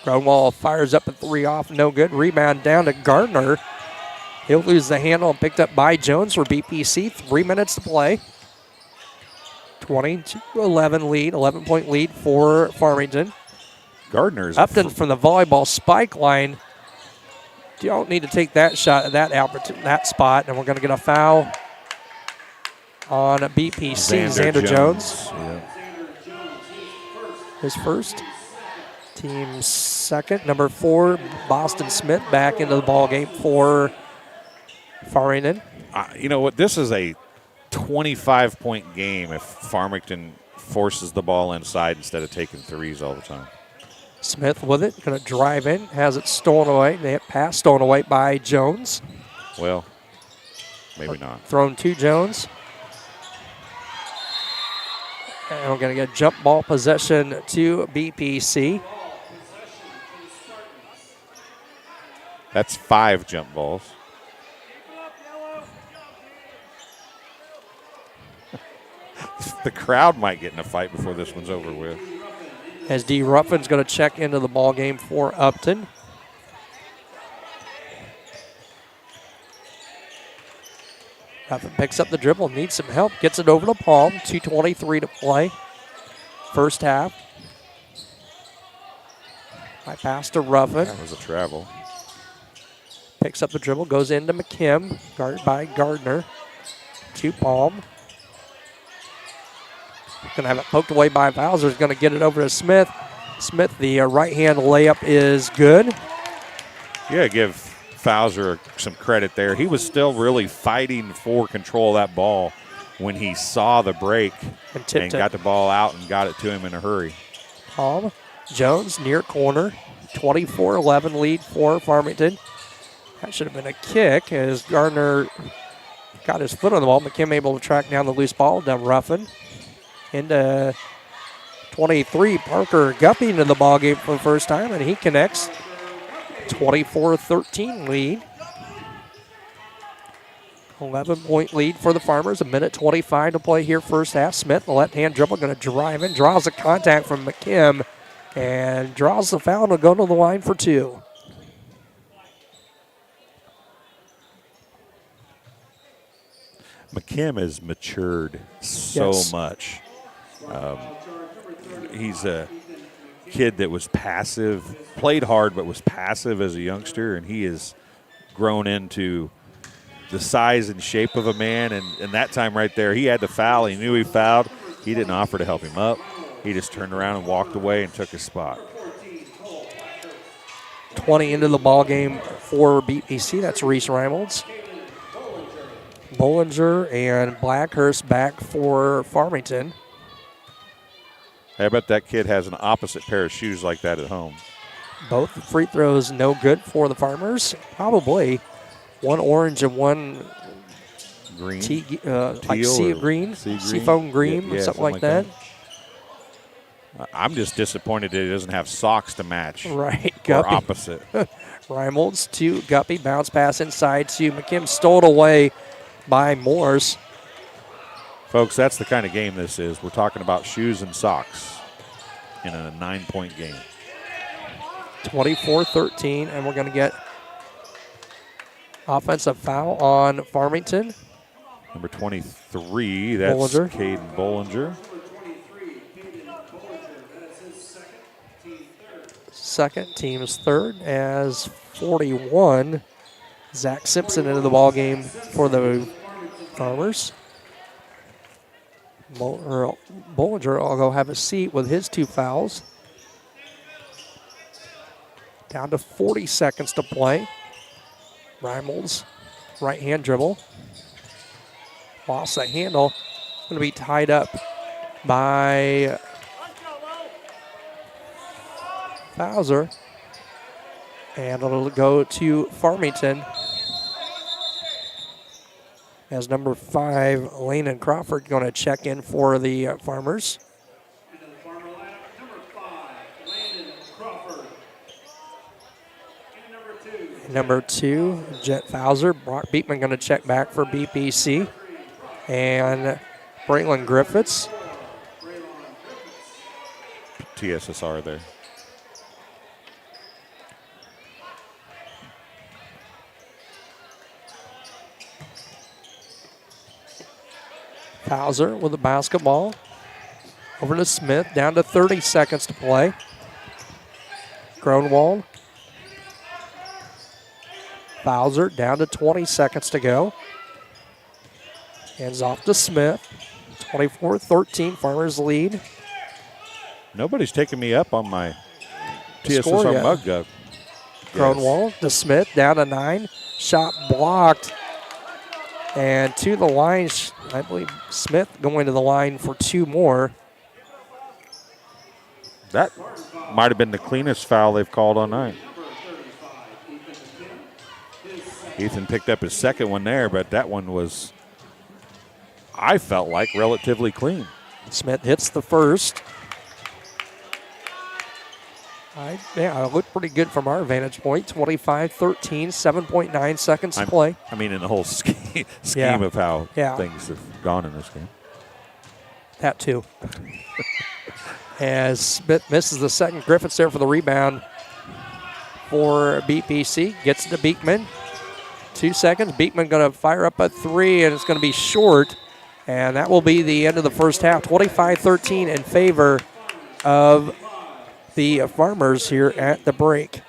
[SPEAKER 1] Cronenwald fires up a 3 off, no good. Rebound down to Gardner. He'll lose the handle and picked up by Jones for BPC. 3 minutes to play. 20-11 lead, 11-point lead for Farmington.
[SPEAKER 3] Gardner's
[SPEAKER 1] Upton from the volleyball spike line. Don't need to take that shot at that spot, and we're going to get a foul on BPC. Xander Jones.
[SPEAKER 3] Yeah.
[SPEAKER 1] His first. Team second. Number 4, Boston Smith back into the ball game for Farmington.
[SPEAKER 3] You know what? This is a 25-point game if Farmington forces the ball inside instead of taking threes all the time.
[SPEAKER 1] Smith with it, going to drive in, has it stolen away. They have pass stolen away by Jones.
[SPEAKER 3] Well, maybe not.
[SPEAKER 1] Thrown to Jones. And we're going to get jump ball possession to BPC.
[SPEAKER 3] That's 5 jump balls. The crowd might get in a fight before this one's over with.
[SPEAKER 1] As D. Ruffin's going to check into the ball game for Upton. Ruffin picks up the dribble, needs some help, gets it over to Palm. 2:23 to play. First half. High pass to Ruffin.
[SPEAKER 3] That was a travel.
[SPEAKER 1] Picks up the dribble, goes into McKim, guarded by Gardner. To Palm. Going to have it poked away by Bowser. Is going to get it over to Smith. Smith, the right-hand layup is good.
[SPEAKER 3] Yeah, give Fowler some credit there. He was still really fighting for control of that ball when he saw the break and got the ball out and got it to him in a hurry.
[SPEAKER 1] Palm. Jones near corner. 24-11 lead for Farmington. That should have been a kick as Gardner got his foot on the ball. McKim able to track down the loose ball. Down Ruffin. Into 23, Parker Guppy into the ball game for the first time, and he connects. 24-13 lead. 11-point lead for the Farmers. 1:25 to play here first half. Smith, the left-hand dribble, going to drive in. Draws a contact from McKim and draws the foul to go to the line for 2.
[SPEAKER 3] McKim has matured so much. He's a kid that was passive, played hard, but was passive as a youngster, and he has grown into the size and shape of a man. And that time right there, he had to foul. He knew he fouled. He didn't offer to help him up. He just turned around and walked away and took his spot.
[SPEAKER 1] 20 into the ball game for BPC. That's Reese Reynolds. Bollinger and Blackhurst back for Farmington.
[SPEAKER 3] I bet that kid has an opposite pair of shoes like that at home.
[SPEAKER 1] Both free throws no good for the Farmers. Probably one orange and one
[SPEAKER 3] green,
[SPEAKER 1] like sea green, seafoam green, or something like that.
[SPEAKER 3] I'm just disappointed that he doesn't have socks to match.
[SPEAKER 1] Right,
[SPEAKER 3] or
[SPEAKER 1] Guppy.
[SPEAKER 3] opposite.
[SPEAKER 1] Reynolds to Guppy, bounce pass inside to McKim, stole away by Morse.
[SPEAKER 3] Folks, that's the kind of game this is. We're talking about shoes and socks in a 9-point game.
[SPEAKER 1] 24-13, and we're going to get offensive foul on Farmington.
[SPEAKER 3] Number 23, that's
[SPEAKER 1] Bollinger.
[SPEAKER 3] Caden Bollinger.
[SPEAKER 1] Second, team's third, as 41. Zach Simpson into the ball game for the Farmers. Bollinger will go have a seat with his 2 fouls. Down to 40 seconds to play. Reynolds, right-hand dribble. Lost the handle. Going to be tied up by Fowler. And it'll go to Farmington. As number 5, Landon Crawford, going to check in for the Farmers.
[SPEAKER 2] Into the Farmer lineup, number 5, Landon Crawford. And number 2,
[SPEAKER 1] Number 2, Jet Fowler. Brock Beekman going to check back for BPC. And Braylon Griffiths.
[SPEAKER 3] TSSR there.
[SPEAKER 1] Fowler with the basketball. Over to Smith, down to 30 seconds to play. Kronwald. Fowler down to 20 seconds to go. Hands off to Smith. 24-13, Farmers lead.
[SPEAKER 3] Nobody's taking me up on my TSSR
[SPEAKER 1] Score yet.
[SPEAKER 3] mug up.
[SPEAKER 1] Kronwald to Smith, down to 9. Shot blocked. And to the line, I believe Smith going to the line for 2 more.
[SPEAKER 3] That might have been the cleanest foul they've called all night. Ethan picked up his second one there, but that one was, I felt like, relatively clean.
[SPEAKER 1] Smith hits the first. It looked pretty good from our vantage point. 25-13, 7.9 seconds to play.
[SPEAKER 3] I mean, in the whole scheme of how things have gone in this game.
[SPEAKER 1] That too. As Smith misses the second, Griffiths there for the rebound for BPC. Gets it to Beekman. 2 seconds. Beekman going to fire up a 3, and it's going to be short. And that will be the end of the first half. 25-13 in favor of the Farmers here at the break.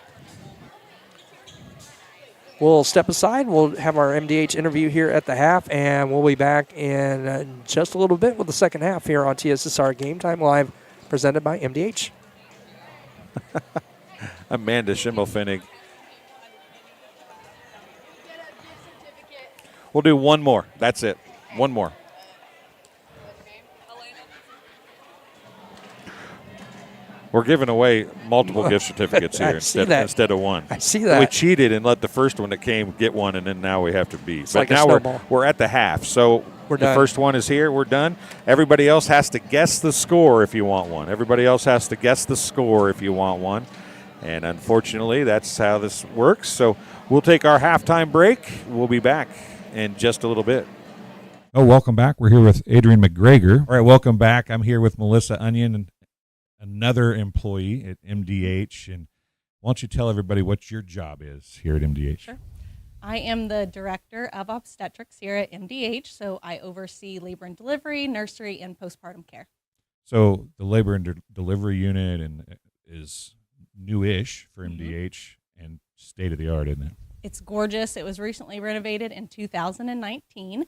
[SPEAKER 1] We'll step aside. We'll have our MDH interview here at the half, and we'll be back in just a little bit with the second half here on TSSR Game Time Live, presented by MDH.
[SPEAKER 3] Amanda Schimmelfinnig. We'll do one more. That's it. One more. We're giving away multiple gift certificates here instead of one.
[SPEAKER 1] I see that.
[SPEAKER 3] We cheated and let the first one that came get one, and then now we have to beat.
[SPEAKER 1] It's
[SPEAKER 3] but
[SPEAKER 1] like a
[SPEAKER 3] now
[SPEAKER 1] snowball.
[SPEAKER 3] we're at the half, so
[SPEAKER 1] We're
[SPEAKER 3] the
[SPEAKER 1] done.
[SPEAKER 3] first one is here. We're done. Everybody else has to guess the score if you want one. Everybody else has to guess the score if you want one. And unfortunately, that's how this works. So we'll take our halftime break. We'll be back in just a little bit. Oh, welcome back. We're here with Adrian McGregor. All right, welcome back. I'm here with Melissa Onion, and another employee at MDH. And why don't you tell everybody what your job is here at MDH?
[SPEAKER 7] Sure. I am the Director of Obstetrics here at MDH, so I oversee labor and delivery, nursery, and postpartum care.
[SPEAKER 3] So the labor and delivery unit is newish for MDH and state-of-the-art, isn't it?
[SPEAKER 7] It's gorgeous. It was recently renovated in 2019.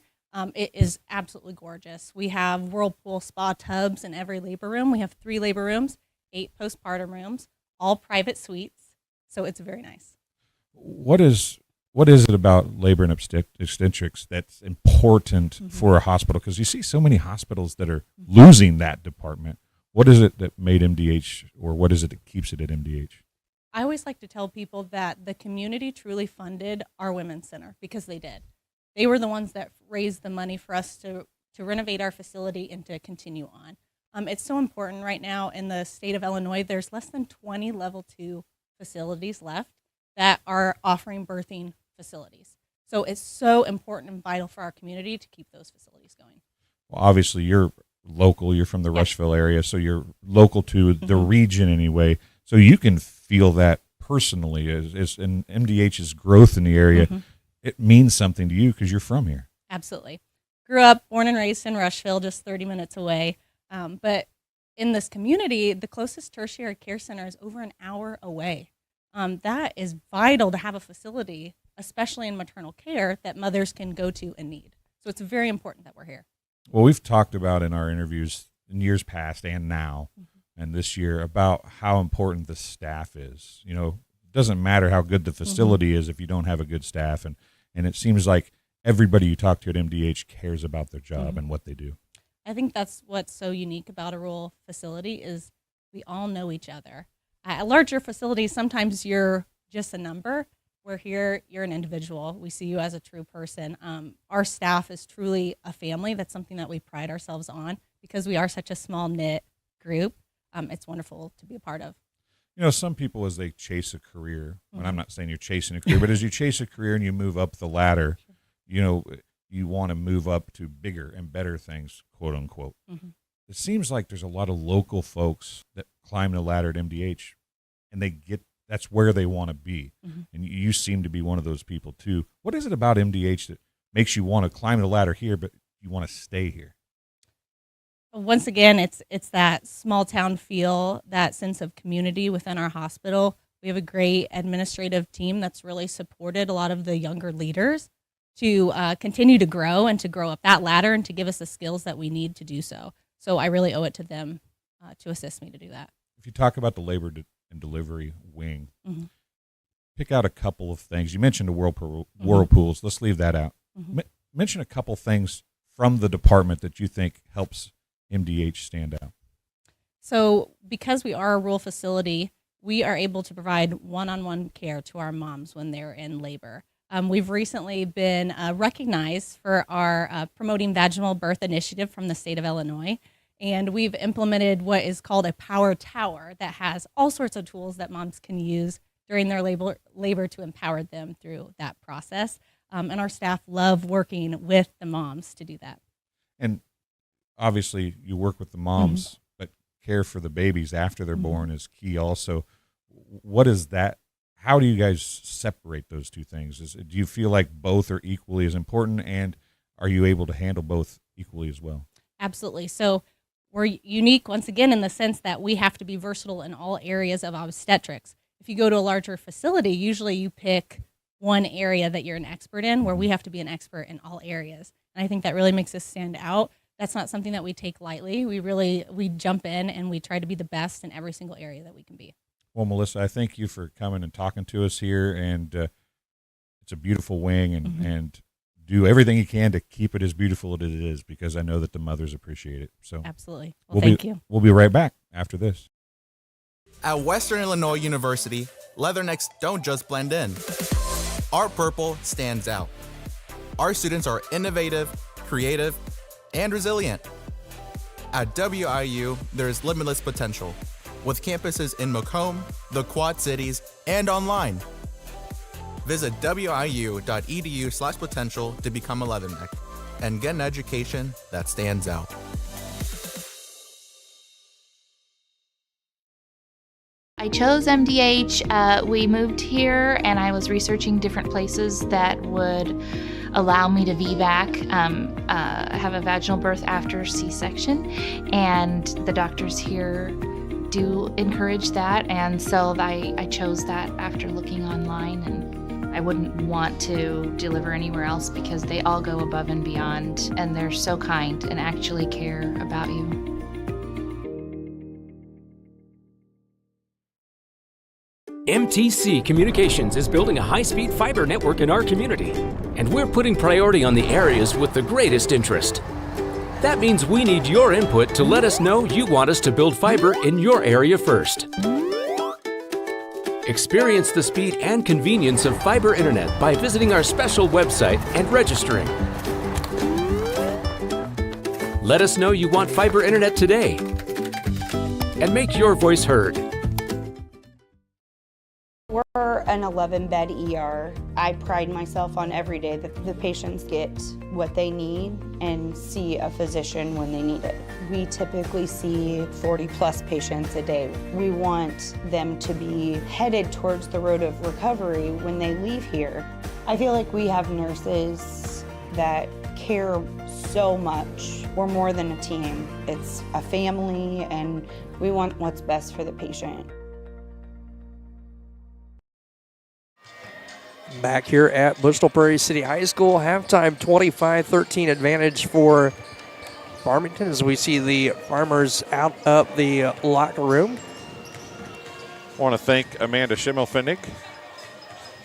[SPEAKER 7] It is absolutely gorgeous. We have whirlpool spa tubs in every labor room. We have 3 labor rooms, 8 postpartum rooms, all private suites, so it's very nice.
[SPEAKER 3] What is it about labor and obstetrics that's important for a hospital? Because you see so many hospitals that are losing that department. What is it that made MDH, or what is it that keeps it at MDH?
[SPEAKER 7] I always like to tell people that the community truly funded our women's center, because they did. They were the ones that raised the money for us to renovate our facility and to continue on. It's so important right now in the state of Illinois. There's less than 20 level 2 facilities left that are offering birthing facilities. So it's so important and vital for our community to keep those facilities going.
[SPEAKER 3] Well, obviously, you're local. You're from the Rushville area, so you're local to the region anyway. So you can feel that personally as in MDH's growth in the area. It means something to you because you're from here.
[SPEAKER 7] Absolutely. Grew up, born and raised in Rushville, just 30 minutes away. But in this community, the closest tertiary care center is over an hour away. That is vital to have a facility, especially in maternal care, that mothers can go to and need. So it's very important that we're here.
[SPEAKER 3] Well, we've talked about in our interviews in years past and now and this year about how important the staff is. You know, it doesn't matter how good the facility is if you don't have a good staff. And it seems like everybody you talk to at MDH cares about their job and what they do.
[SPEAKER 7] I think that's what's so unique about a rural facility is we all know each other. At larger facilities, sometimes you're just a number. Where here, you're an individual. We see you as a true person. Our staff is truly a family. That's something that we pride ourselves on because we are such a small knit group. It's wonderful to be a part of.
[SPEAKER 3] some people, as they chase a career, and I'm not saying you're chasing a career, but as you chase a career and you move up the ladder, you want to move up to bigger and better things, quote unquote. It seems like there's a lot of local folks that climb the ladder at MDH, and that's where they want to be. And you seem to be one of those people too. What is it about MDH that makes you want to climb the ladder here, but you want to stay here?
[SPEAKER 7] Once again, it's that small town feel, that sense of community within our hospital. We have a great administrative team that's really supported a lot of the younger leaders to continue to grow and to grow up that ladder and to give us the skills that we need to do so. So I really owe it to them to assist me to do that.
[SPEAKER 3] If you talk about the labor and delivery wing, pick out a couple of things. You mentioned the whirlpools. Let's leave that out. Mention a couple things from the department that you think helps MDH stand out.
[SPEAKER 7] So because we are a rural facility, we are able to provide one-on-one care to our moms when they're in labor. We've recently been recognized for our Promoting Vaginal Birth initiative from the state of Illinois, and we've implemented what is called a power tower that has all sorts of tools that moms can use during their labor to empower them through that process. And our staff love working with the moms to do that.
[SPEAKER 3] And obviously you work with the moms, but care for the babies after they're born is key also. What is that? How do you guys separate those two things? Do you feel like both are equally as important, and are you able to handle both equally as well?
[SPEAKER 7] Absolutely. So we're unique once again in the sense that we have to be versatile in all areas of obstetrics. If you go to a larger facility, usually you pick one area that you're an expert in, where we have to be an expert in all areas. And I think that really makes us stand out. That's not something that we take lightly. We jump in and we try to be the best in every single area that we can be.
[SPEAKER 3] Well, Melissa, I thank you for coming and talking to us here, and it's a beautiful wing, and do everything you can to keep it as beautiful as it is, because I know that the mothers appreciate it. So
[SPEAKER 7] absolutely. Well, thank you.
[SPEAKER 3] We'll be right back after this.
[SPEAKER 8] At Western Illinois University, leathernecks don't just blend in. Our purple stands out. Our students are innovative, creative, and resilient. At WIU, there's limitless potential, with campuses in Macomb, the Quad Cities, and online. Visit wiu.edu/potential to become a leatherneck and get an education that stands out.
[SPEAKER 9] I chose MDH. We moved here and I was researching different places that would allow me to VBAC. I have a vaginal birth after C-section, and the doctors here do encourage that, and so I chose that after looking online, and I wouldn't want to deliver anywhere else because they all go above and beyond, and they're so kind and actually care about you.
[SPEAKER 10] MTC Communications is building a high-speed fiber network in our community, and we're putting priority on the areas with the greatest interest. That means we need your input to let us know you want us to build fiber in your area first. Experience the speed and convenience of fiber internet by visiting our special website and registering. Let us know you want fiber internet today, and make your voice heard.
[SPEAKER 11] We're an 11-bed ER. I pride myself on every day that the patients get what they need and see a physician when they need it. We typically see 40+ patients a day. We want them to be headed towards the road of recovery when they leave here. I feel like we have nurses that care so much. We're more than a team. It's a family, and we want what's best for the patient.
[SPEAKER 1] Back here at Bushnell-Prairie City High School, halftime 25-13 advantage for Farmington as we see the Farmers out of the locker room.
[SPEAKER 3] I want to thank Amanda Schimmelfinnig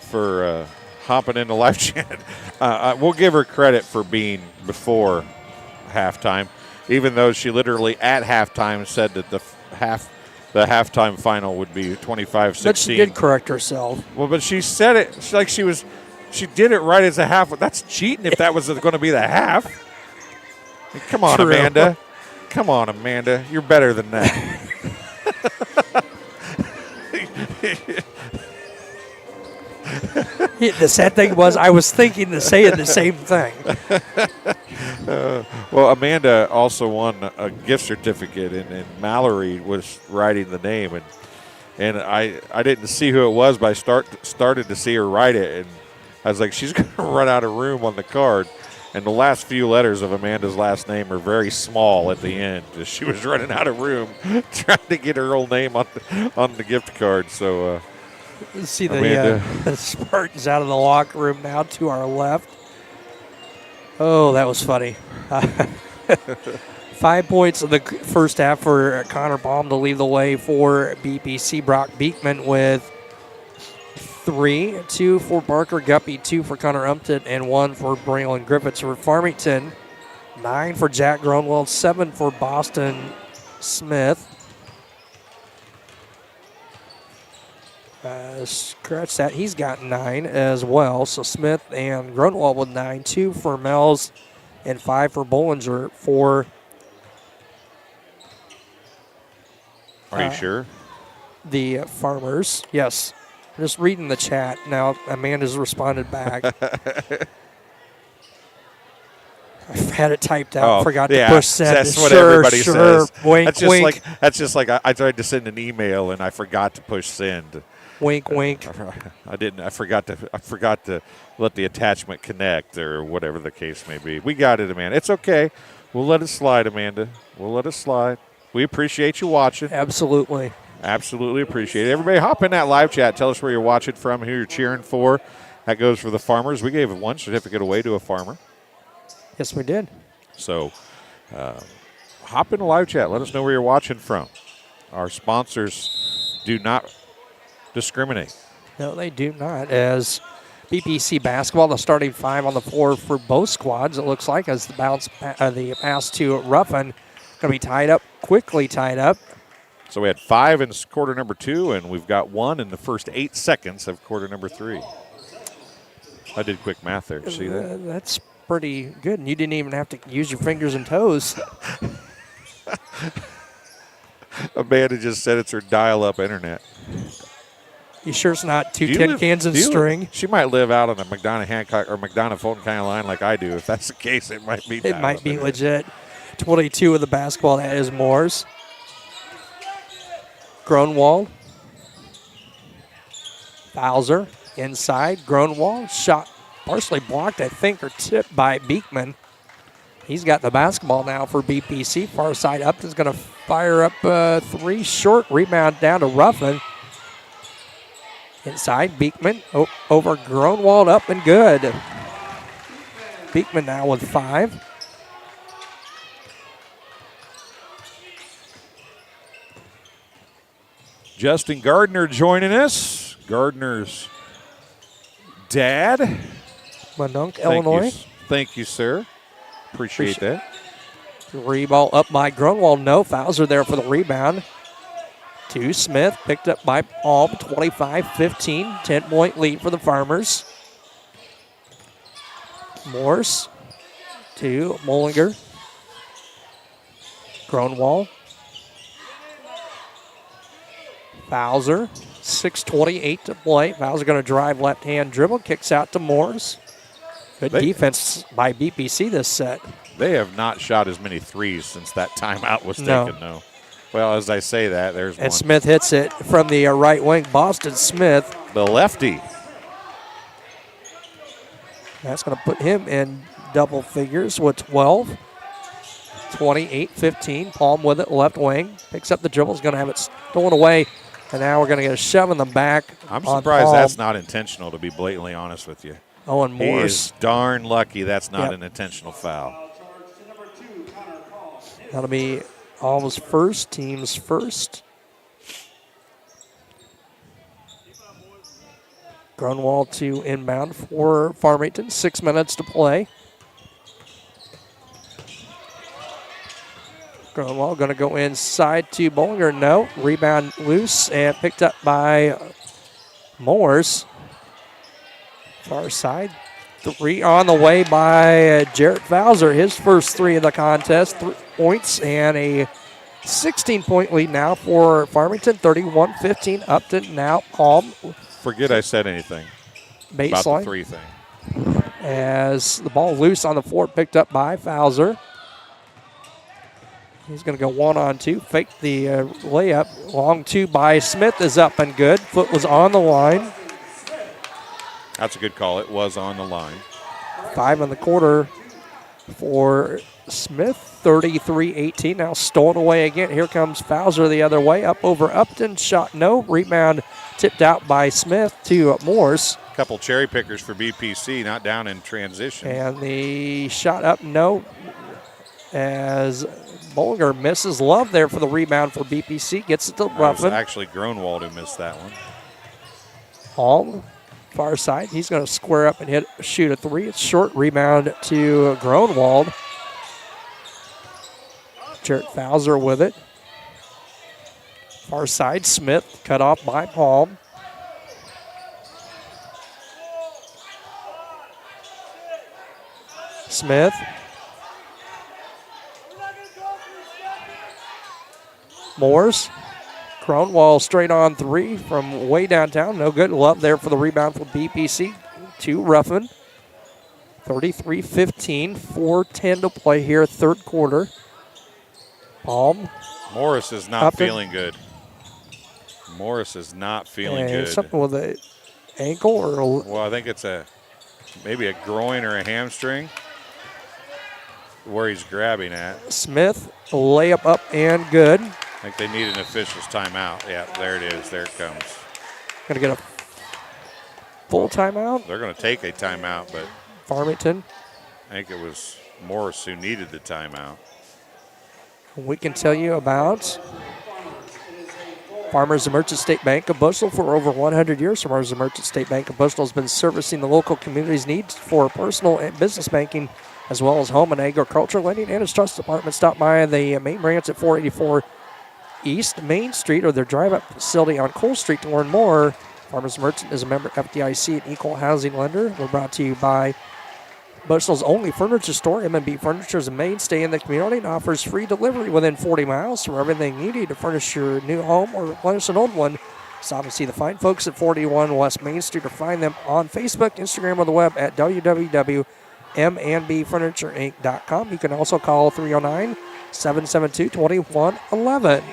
[SPEAKER 3] for hopping into live chat. We'll give her credit for being before halftime, even though she literally at halftime said that the halftime final would be 25-16.
[SPEAKER 1] But she did correct herself.
[SPEAKER 3] Well, but she said it like she did it right as a half. That's cheating if that was going to be the half. Come on, True. Amanda. Come on, Amanda. You're better than that.
[SPEAKER 1] The sad thing was I was thinking to say the same thing.
[SPEAKER 3] Well, Amanda also won a gift certificate, and Mallory was writing the name, and I didn't see who it was, but I started to see her write it, and I was like, she's going to run out of room on the card. And the last few letters of Amanda's last name are very small at the end. She was running out of room trying to get her old name on the gift card. So
[SPEAKER 1] see the Spartans out of the locker room now to our left. Oh, that was funny. 5 points in the first half for Connor Baum to lead the way for BPC. Brock Beekman with 3, 2 for Barker Guppy, 2 for Connor Umpton, and 1 for Braylon Griffiths. For Farmington, 9 for Jack Gronwald, 7 for Boston Smith. Scratch that, he's got 9 as well. So Smith and Gronwald with 9, 2 for Mells, and 5 for Bollinger for.
[SPEAKER 3] Are you sure?
[SPEAKER 1] The Farmers, yes. Just reading the chat now. Amanda's responded back. I had it typed out. Forgot to push send.
[SPEAKER 3] That's what everybody says.
[SPEAKER 1] Wink, wink.
[SPEAKER 3] That's just like I tried to send an email and I forgot to push send.
[SPEAKER 1] Wink, wink.
[SPEAKER 3] I didn't. I forgot to let the attachment connect or whatever the case may be. We got it, Amanda. It's okay. We'll let it slide, Amanda. We'll let it slide. We appreciate you watching.
[SPEAKER 1] Absolutely.
[SPEAKER 3] Absolutely appreciate it. Everybody hop in that live chat. Tell us where you're watching from, who you're cheering for. That goes for the Farmers. We gave 1 certificate away to a farmer.
[SPEAKER 1] Yes, we did.
[SPEAKER 3] So hop in the live chat. Let us know where you're watching from. Our sponsors do not discriminate.
[SPEAKER 1] No, they do not. As BPC basketball, the starting 5 on the floor for both squads, it looks like, as the pass to Ruffin going to be tied up, quickly tied up.
[SPEAKER 3] So we had 5 in quarter number 2, and we've got 1 in the first 8 seconds of quarter number 3. I did quick math there. See that?
[SPEAKER 1] That's pretty good. And you didn't even have to use your fingers and toes.
[SPEAKER 3] Amanda just said it's her dial-up internet.
[SPEAKER 1] You sure it's not 210 cans and string?
[SPEAKER 3] She might live out on the McDonough-Hancock or McDonough-Fulton kind of line like I do. If that's the case, it might be.
[SPEAKER 1] It might be legit. 22 of the basketball. That is Moore's. Gronwald. Bowser inside. Gronwald shot partially blocked, I think, or tipped by Beekman. He's got the basketball now for BPC. Far side Upton's going to fire up 3 short. Rebound down to Ruffin. Inside, Beekman over Gronwald, up and good. Beekman now with 5.
[SPEAKER 3] Justin Gardner joining us. Gardner's dad.
[SPEAKER 1] Monunk, Illinois.
[SPEAKER 3] Thank you, sir. Appreciate that.
[SPEAKER 1] 3 ball up by Gronwald. No fouls are there for the rebound. To Smith, picked up by Palm, 25-15, 10-point lead for the Farmers. Morse to Mollinger. Gronwald. Bowser, 6:28 to play. Bowser going to drive left-hand dribble, kicks out to Morse. Good defense by BPC this set.
[SPEAKER 3] They have not shot as many threes since that timeout was taken, though. Well, as I say that, there's one.
[SPEAKER 1] And Smith hits it from the right wing. Boston Smith.
[SPEAKER 3] The lefty.
[SPEAKER 1] That's going to put him in double figures with 12. 28-15. Palm with it, left wing. Picks up the dribble. Is going to have it stolen away. And now we're going to get a shove in the back.
[SPEAKER 3] I'm surprised that's not intentional, to be blatantly honest with you.
[SPEAKER 1] Owen Morse.
[SPEAKER 3] He is darn lucky that's not an intentional foul.
[SPEAKER 1] That'll be Alma's first, team's first. Grunwald to inbound for Farmington. 6 minutes to play. Grunwald going to go inside to Bollinger. No. Rebound loose and picked up by Morse. Far side. 3 on the way by Jarrett Bowser. His first 3 of the contest. 3 points and a 16-point lead now for Farmington, 31-15. Upton now Palm.
[SPEAKER 3] Forget I said anything about the
[SPEAKER 1] Baseline.
[SPEAKER 3] 3 thing.
[SPEAKER 1] As the ball loose on the floor, picked up by Fowler. He's going to go 1-on-2, fake the layup. Long 2 by Smith is up and good. Foot was on the line.
[SPEAKER 3] That's a good call. It was on the line.
[SPEAKER 1] 5 in the quarter for Smith, 33-18. Now stolen away again. Here comes Fowler the other way. Up over Upton. Shot no. Rebound tipped out by Smith to Morse.
[SPEAKER 3] Couple cherry pickers for BPC, not down in transition.
[SPEAKER 1] And the shot up no. As Bollinger misses. Love there for the rebound for BPC. Gets it to
[SPEAKER 3] It was
[SPEAKER 1] Ruffin.
[SPEAKER 3] actually Gronwald who missed that one.
[SPEAKER 1] Hall, far side. He's going to square up and shoot a 3. It's short. Rebound to Gronwald. Jarrett Fowler with it. Far side. Smith cut off by Palm. Smith. Morse. Cronwall straight on 3 from way downtown. No good. Love there for the rebound for BPC. To Ruffin. 33-15. 4:10 to play here, third quarter. Palm.
[SPEAKER 3] Morris is not feeling good. Morris is not feeling good.
[SPEAKER 1] Something with an ankle or
[SPEAKER 3] well, I think it's maybe a groin or a hamstring where he's grabbing at.
[SPEAKER 1] Smith, layup up and good.
[SPEAKER 3] I think they need an official's timeout. Yeah, there it is. There it comes.
[SPEAKER 1] Going to get a full timeout.
[SPEAKER 3] They're going to take a timeout, but
[SPEAKER 1] Farmington.
[SPEAKER 3] I think it was Morris who needed the timeout.
[SPEAKER 1] We can tell you about Farmers and Merchant State Bank of Bushnell for over 100 years. Farmers and Merchant State Bank of Bushnell has been servicing the local community's needs for personal and business banking, as well as home and agricultural lending, and its trust department. Stop by the main branch at 484 East Main Street or their drive-up facility on Cole Street to learn more. Farmers and Merchant is a member of FDIC and equal housing lender. We're brought to you by Bushnell's only furniture store. M&B Furniture is a mainstay in the community and offers free delivery within 40 miles for everything you need to furnish your new home or replenish an old one. Stop and see the fine folks at 41 West Main Street or find them on Facebook, Instagram, or the web at www.mnbfurnitureinc.com. You can also call 309-772-2111.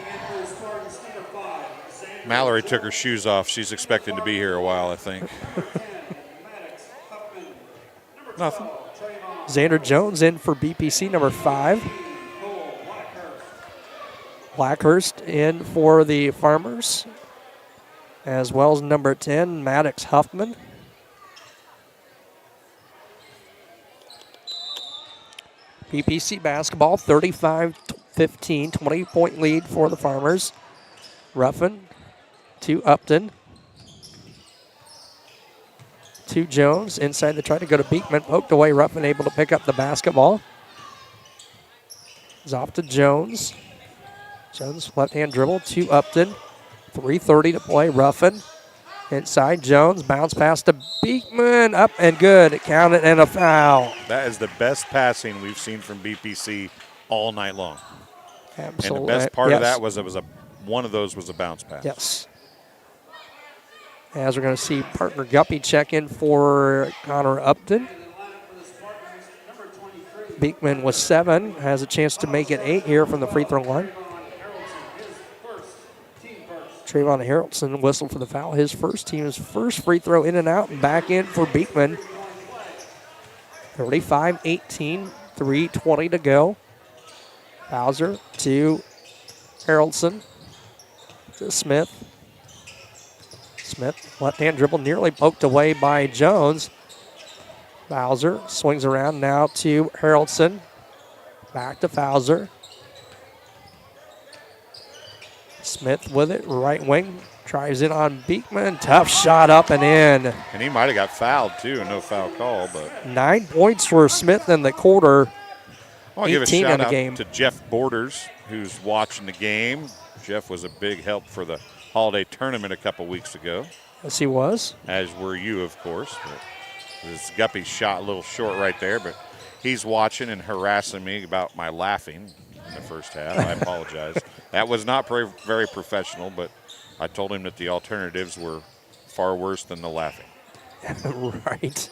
[SPEAKER 3] Mallory took her shoes off. She's expecting to be here a while, I think. Nothing.
[SPEAKER 1] Xander Jones in for BPC, number 5. Blackhurst in for the Farmers, as well as number 10, Maddox Huffman. BPC basketball, 35-15, 20-point lead for the Farmers. Ruffin to Upton. To Jones. Inside they try to go to Beekman. Poked away. Ruffin able to pick up the basketball. It's off to Jones. Jones left-hand dribble to Upton. 3:30 to play. Ruffin inside. Jones. Bounce pass to Beekman. Up and good. It counted and a foul.
[SPEAKER 3] That is the best passing we've seen from BPC all night long.
[SPEAKER 1] Absolutely.
[SPEAKER 3] And the best part of that was one of those was a bounce pass.
[SPEAKER 1] Yes. As we're going to see partner Guppy check in for Connor Upton. Beekman was 7, has a chance to make it 8 here from the free throw line. Trayvon Harrelson whistled for the foul. His first team's first free throw in and out and back in for Beekman. 35-18, 3:20 to go. Bowser to Harrelson to Smith. Smith, left-hand dribble, nearly poked away by Jones. Bowser swings around now to Harrelson. Back to Bowser. Smith with it, right wing. Tries it on Beekman. Tough shot up and in.
[SPEAKER 3] And he might have got fouled, too. No foul call, but
[SPEAKER 1] 9 points for Smith in the quarter.
[SPEAKER 3] I want to give a
[SPEAKER 1] 18
[SPEAKER 3] shout
[SPEAKER 1] in the
[SPEAKER 3] out
[SPEAKER 1] game.
[SPEAKER 3] to Jeff Borders, who's watching the game. Jeff was a big help for the holiday tournament a couple weeks ago.
[SPEAKER 1] Yes, he was.
[SPEAKER 3] As were you, of course. But this Guppy shot a little short right there, but he's watching and harassing me about my laughing. in the first half. I apologize. That was not very professional, but I told him that the alternatives were far worse than the laughing.
[SPEAKER 1] Right.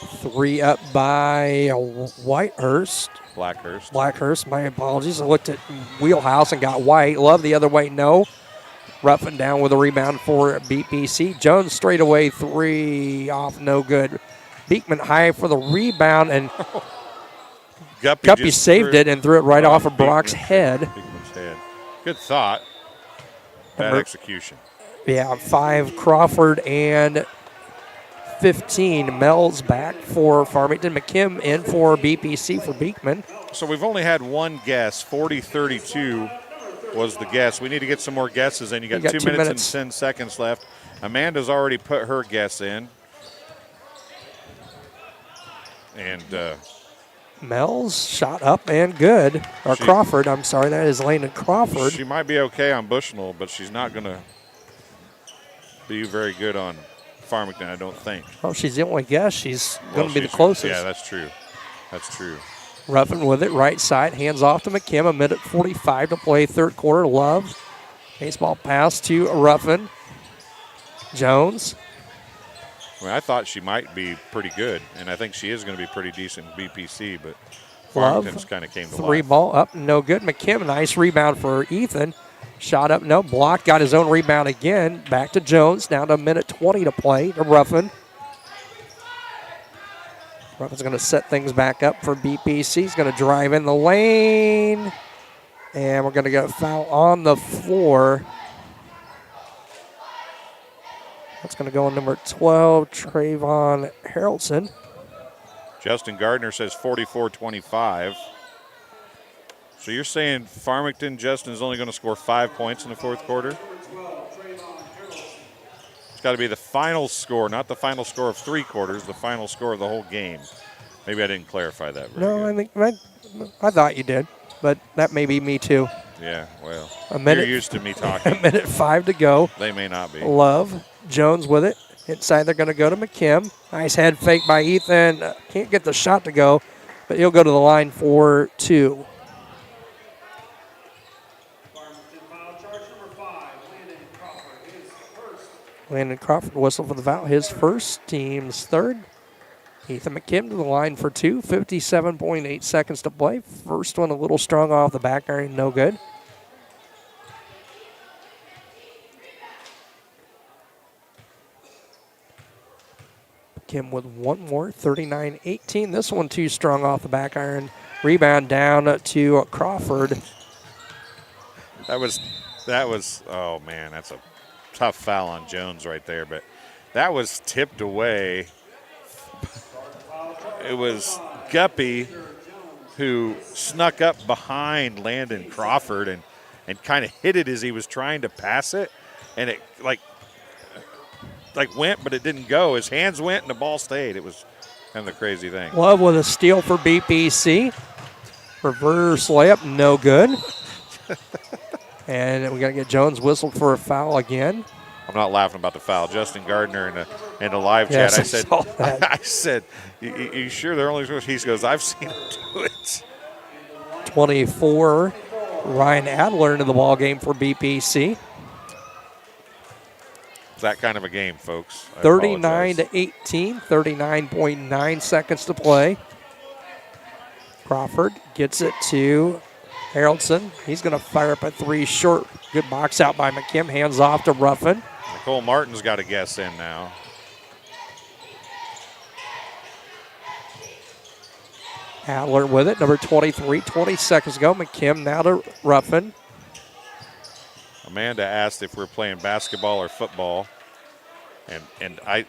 [SPEAKER 1] 3 up by Whitehurst. Blackhurst, my apologies. I looked at Wheelhouse and got White. Love the other way, no. Ruffin down with a rebound for BPC. Jones straight away 3 off, no good. Beekman high for the rebound, and Guppy saved it and threw it right off of Brock's head.
[SPEAKER 3] Beekman's head. Good thought. Bad execution.
[SPEAKER 1] Yeah, 5 Crawford and 15 Mel's back for Farmington. McKim in for BPC for Beekman.
[SPEAKER 3] So we've only had one guess. 40-32 was the guess. We need to get some more guesses in. You got 2 minutes and 10 seconds left. Amanda's already put her guess in. And
[SPEAKER 1] Mel's shot up and good. Or Crawford, I'm sorry, that is Landon Crawford.
[SPEAKER 3] She might be okay on Bushnell, but she's not going to be very good on Farmington, I don't think.
[SPEAKER 1] Oh, she's the only guess. She's going to be the closest.
[SPEAKER 3] Yeah, that's true. That's true.
[SPEAKER 1] Ruffin with it, right side, hands off to McKim. 1:45 to play, third quarter. Love. Baseball pass to Ruffin. Jones.
[SPEAKER 3] I mean, I thought she might be pretty good, and I think she is going to be pretty decent in BPC, but
[SPEAKER 1] Love.
[SPEAKER 3] Farmington's kind of came to
[SPEAKER 1] 3
[SPEAKER 3] life.
[SPEAKER 1] ball up, no good. McKim, nice rebound for Ethan. Shot up, no. Block, got his own rebound again. Back to Jones, down to 1:20 to play to Ruffin. Ruffin's going to set things back up for BPC. He's going to drive in the lane. And we're going to get a foul on the floor. That's going to go on number 12, Trayvon Harrelson.
[SPEAKER 3] Justin Gardner says 44-25. So you're saying Farmington, Justin, is only going to score 5 points in the fourth quarter? It's got to be the final score, not the final score of 3 quarters, the final score of the whole game. Maybe I didn't clarify that very good.
[SPEAKER 1] I thought you did, but that may be me too.
[SPEAKER 3] Yeah, well,
[SPEAKER 1] you're
[SPEAKER 3] used to me talking.
[SPEAKER 1] 1:05 to go.
[SPEAKER 3] They may not be.
[SPEAKER 1] Love. Jones with it. Inside, they're going to go to McKim. Nice head fake by Ethan. Can't get the shot to go, but he'll go to the line for 2. Landon Crawford whistle for the foul. His first, team's third. Ethan McKim to the line for 2. 57.8 seconds to play. First one a little strong off the back iron, no good. McKim with one more, 39-18. This one too strong off the back iron. Rebound down to Crawford.
[SPEAKER 3] That was, oh man, that's a tough foul on Jones right there, but that was tipped away. It was Guppy who snuck up behind Landon Crawford and kind of hit it as he was trying to pass it, and it like went, but it didn't go. His hands went and the ball stayed. It was kind of the crazy thing.
[SPEAKER 1] Love with a steal for BPC. Reverse layup, no good. And we got to get Jones whistled for a foul again.
[SPEAKER 3] I'm not laughing about the foul. Justin Gardner in the live
[SPEAKER 1] yes,
[SPEAKER 3] chat, I said, you sure they're only supposed to? He goes, I've seen him do it.
[SPEAKER 1] 24, Ryan Adler into the ball game for BPC.
[SPEAKER 3] It's that kind of a game, folks.
[SPEAKER 1] 39-18, 39.9 seconds to play. Crawford gets it to Harrelson. He's going to fire up a 3 short. Good box out by McKim. Hands off to Ruffin.
[SPEAKER 3] Nicole Martin's got a guess in now.
[SPEAKER 1] Adler with it, number 23, 20 seconds ago. McKim now to Ruffin.
[SPEAKER 3] Amanda asked if we're playing basketball or football. And I,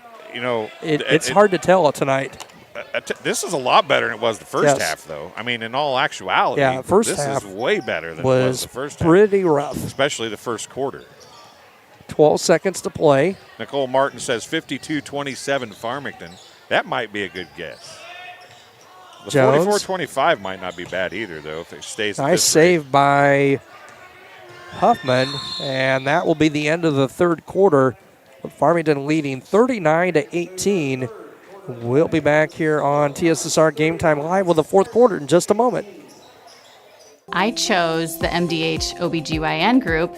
[SPEAKER 1] it's hard to tell tonight.
[SPEAKER 3] This is a lot better than it was the first half, though. I mean, in all actuality,
[SPEAKER 1] first half
[SPEAKER 3] is way better than it was the first half.
[SPEAKER 1] Pretty rough.
[SPEAKER 3] Especially the first quarter.
[SPEAKER 1] 12 seconds to play.
[SPEAKER 3] Nicole Martin says 52-27 Farmington. That might be a good guess. The 44-25 might not be bad either, though, if it stays at
[SPEAKER 1] nice save by Huffman, and that will be the end of the third quarter. Farmington leading 39-18. We'll be back here on TSSR Game Time Live with the fourth quarter in just a moment.
[SPEAKER 12] I chose the MDH OBGYN group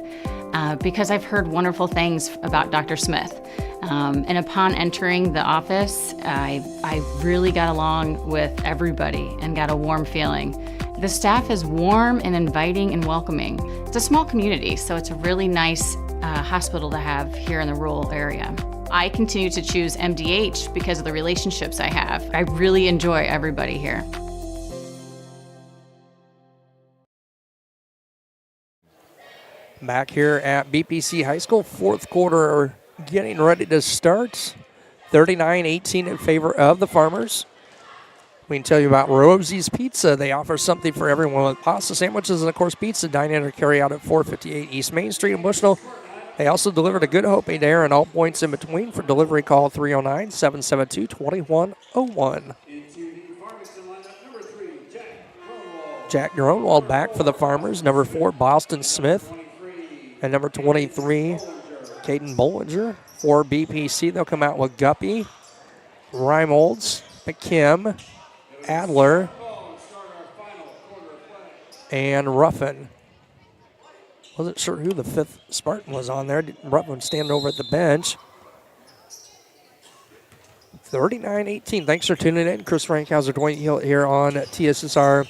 [SPEAKER 12] because I've heard wonderful things about Dr. Smith. And upon entering the office, I really got along with everybody and got a warm feeling. The staff is warm and inviting and welcoming. It's a small community, so it's a really nice hospital to have here in the rural area. I continue to choose MDH because of the relationships I have. I really enjoy everybody here.
[SPEAKER 1] Back here at BPC High School, fourth quarter getting ready to start. 39-18 in favor of the Farmers. We can tell you about Rosie's Pizza. They offer something for everyone with pasta, sandwiches, and, of course, pizza. Dine in or carry out at 458 East Main Street in Bushnell. They also deliver to Good Hope, Adair, and all points in between. For delivery, call 309-772-2101. Jack Gronwald back for the Farmers. Number 4, Boston Smith. And number 23, Caden Bollinger. For BPC, they'll come out with Guppy, Reimolds, McKim, Adler, and Ruffin. Wasn't sure who the 5th Spartan was on there. Ruffin standing over at the bench. 39-18. Thanks for tuning in. Chris Frankhauser, Dwayne Hill here on TSSR.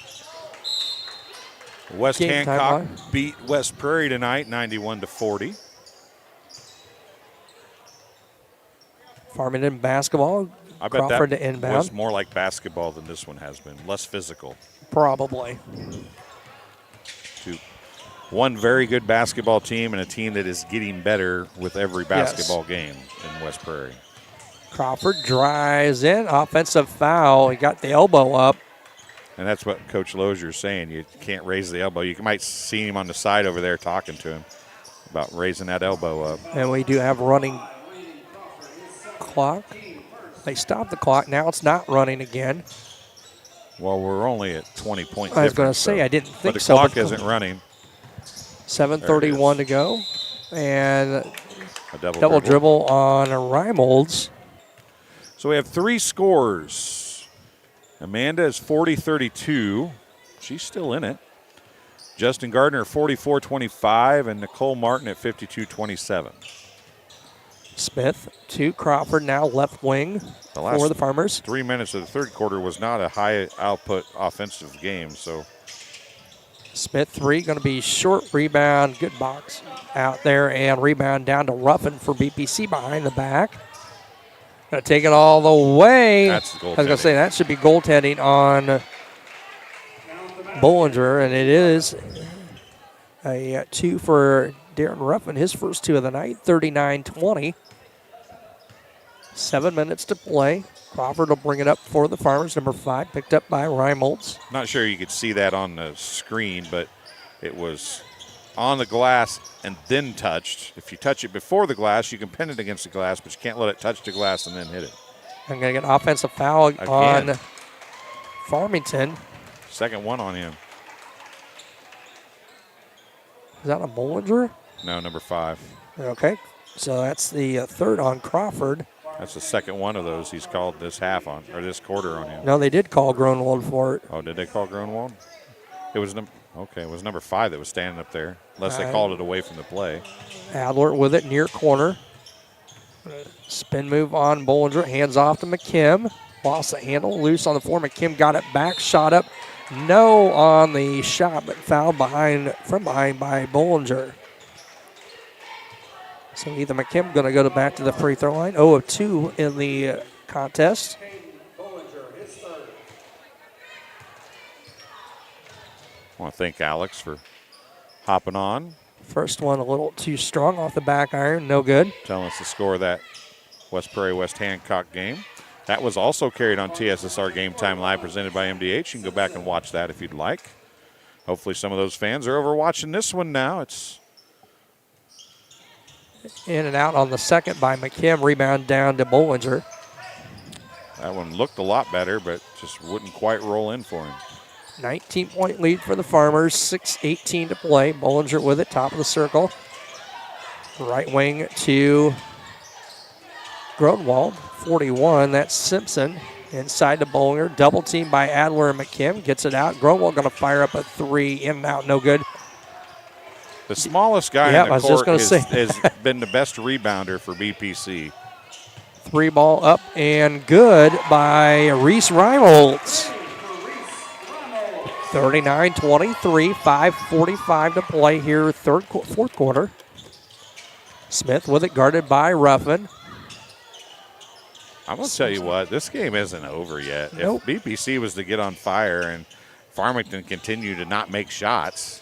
[SPEAKER 3] West
[SPEAKER 1] Game
[SPEAKER 3] Hancock
[SPEAKER 1] Time
[SPEAKER 3] beat West Prairie tonight, 91-40.
[SPEAKER 1] Farmington basketball.
[SPEAKER 3] I bet
[SPEAKER 1] Crawford
[SPEAKER 3] that
[SPEAKER 1] to inbound.
[SPEAKER 3] was more like basketball than this one has been. Less physical.
[SPEAKER 1] Probably.
[SPEAKER 3] One very good basketball team and a team that is getting better with every basketball game in West Prairie.
[SPEAKER 1] Crawford drives in. Offensive foul. He got the elbow up.
[SPEAKER 3] And that's what Coach Lozier's saying. You can't raise the elbow. You might see him on the side over there talking to him about raising that elbow up.
[SPEAKER 1] And we do have running clock. They stopped the clock. Now it's not running again.
[SPEAKER 3] Well, we're only at 20 points.
[SPEAKER 1] I was going to say, I didn't think
[SPEAKER 3] but
[SPEAKER 1] so.
[SPEAKER 3] The clock isn't running.
[SPEAKER 1] 7:31 to go. And
[SPEAKER 3] a
[SPEAKER 1] double dribble on Reimolds.
[SPEAKER 3] So we have 3 scores. Amanda is 40-32. She's still in it. Justin Gardner 44-25 and Nicole Martin at 52-27.
[SPEAKER 1] Smith to Crawford, now left wing for the Farmers.
[SPEAKER 3] 3 minutes of the third quarter was not a high output offensive game. So
[SPEAKER 1] Smith 3, going to be short rebound. Good box out there and rebound down to Ruffin for BPC behind the back. Going to take it all the way.
[SPEAKER 3] That's the goaltending.
[SPEAKER 1] I was going to say that should be goaltending on Bollinger, and it is a 2 for Darren Ruffin, his first 2 of the night, 39-20. 7 minutes to play. Crawford will bring it up for the Farmers. Number 5, picked up by Reimolds.
[SPEAKER 3] Not sure you could see that on the screen, but it was on the glass and then touched. If you touch it before the glass, you can pin it against the glass, but you can't let it touch the glass and then hit it.
[SPEAKER 1] I'm going to get an offensive foul on Farmington.
[SPEAKER 3] Second one on him.
[SPEAKER 1] Is that a Bollinger?
[SPEAKER 3] No, number 5.
[SPEAKER 1] Okay, so that's the 3rd on Crawford.
[SPEAKER 3] That's the second one of those he's called this half on, or this quarter on him.
[SPEAKER 1] No, they did call Gronwald for it.
[SPEAKER 3] Oh, did they call Gronwald? It was it was number 5 that was standing up there, unless they called it away from the play.
[SPEAKER 1] Adler with it near corner. Spin move on Bollinger, hands off to McKim. Lost the handle, loose on the floor. McKim got it back, shot up. No on the shot, but fouled from behind by Bollinger. So either McKim going to go back to the free throw line. 0 of 2 in the contest.
[SPEAKER 3] I want to thank Alex for hopping on.
[SPEAKER 1] First one a little too strong off the back iron, no good.
[SPEAKER 3] Telling us the score of that West Prairie West Hancock game. That was also carried on TSSR Game Time Live presented by MDH. You can go back and watch that if you'd like. Hopefully some of those fans are over watching this one now. It's
[SPEAKER 1] in and out on the second by McKim. Rebound down to Bollinger.
[SPEAKER 3] That one looked a lot better, but just wouldn't quite roll in for him.
[SPEAKER 1] 19-point lead for the Farmers. 6:18 to play. Bollinger with it, top of the circle. Right wing to Gronwald. 41, that's Simpson. Inside to Bowler. Double team by Adler and McKim. Gets it out. Growell going to fire up a three. In and out. No good.
[SPEAKER 3] The smallest guy
[SPEAKER 1] Yep,
[SPEAKER 3] in
[SPEAKER 1] I was
[SPEAKER 3] the
[SPEAKER 1] just
[SPEAKER 3] court
[SPEAKER 1] gonna say
[SPEAKER 3] has been the best rebounder for BPC.
[SPEAKER 1] Three ball up and good by Reese Reynolds. 39-23, 5:45 to play here, fourth quarter. Smith with it, guarded by Ruffin.
[SPEAKER 3] I'm going to tell you what, this game isn't over yet.
[SPEAKER 1] Nope.
[SPEAKER 3] If BPC was to get on fire and Farmington continue to not make shots.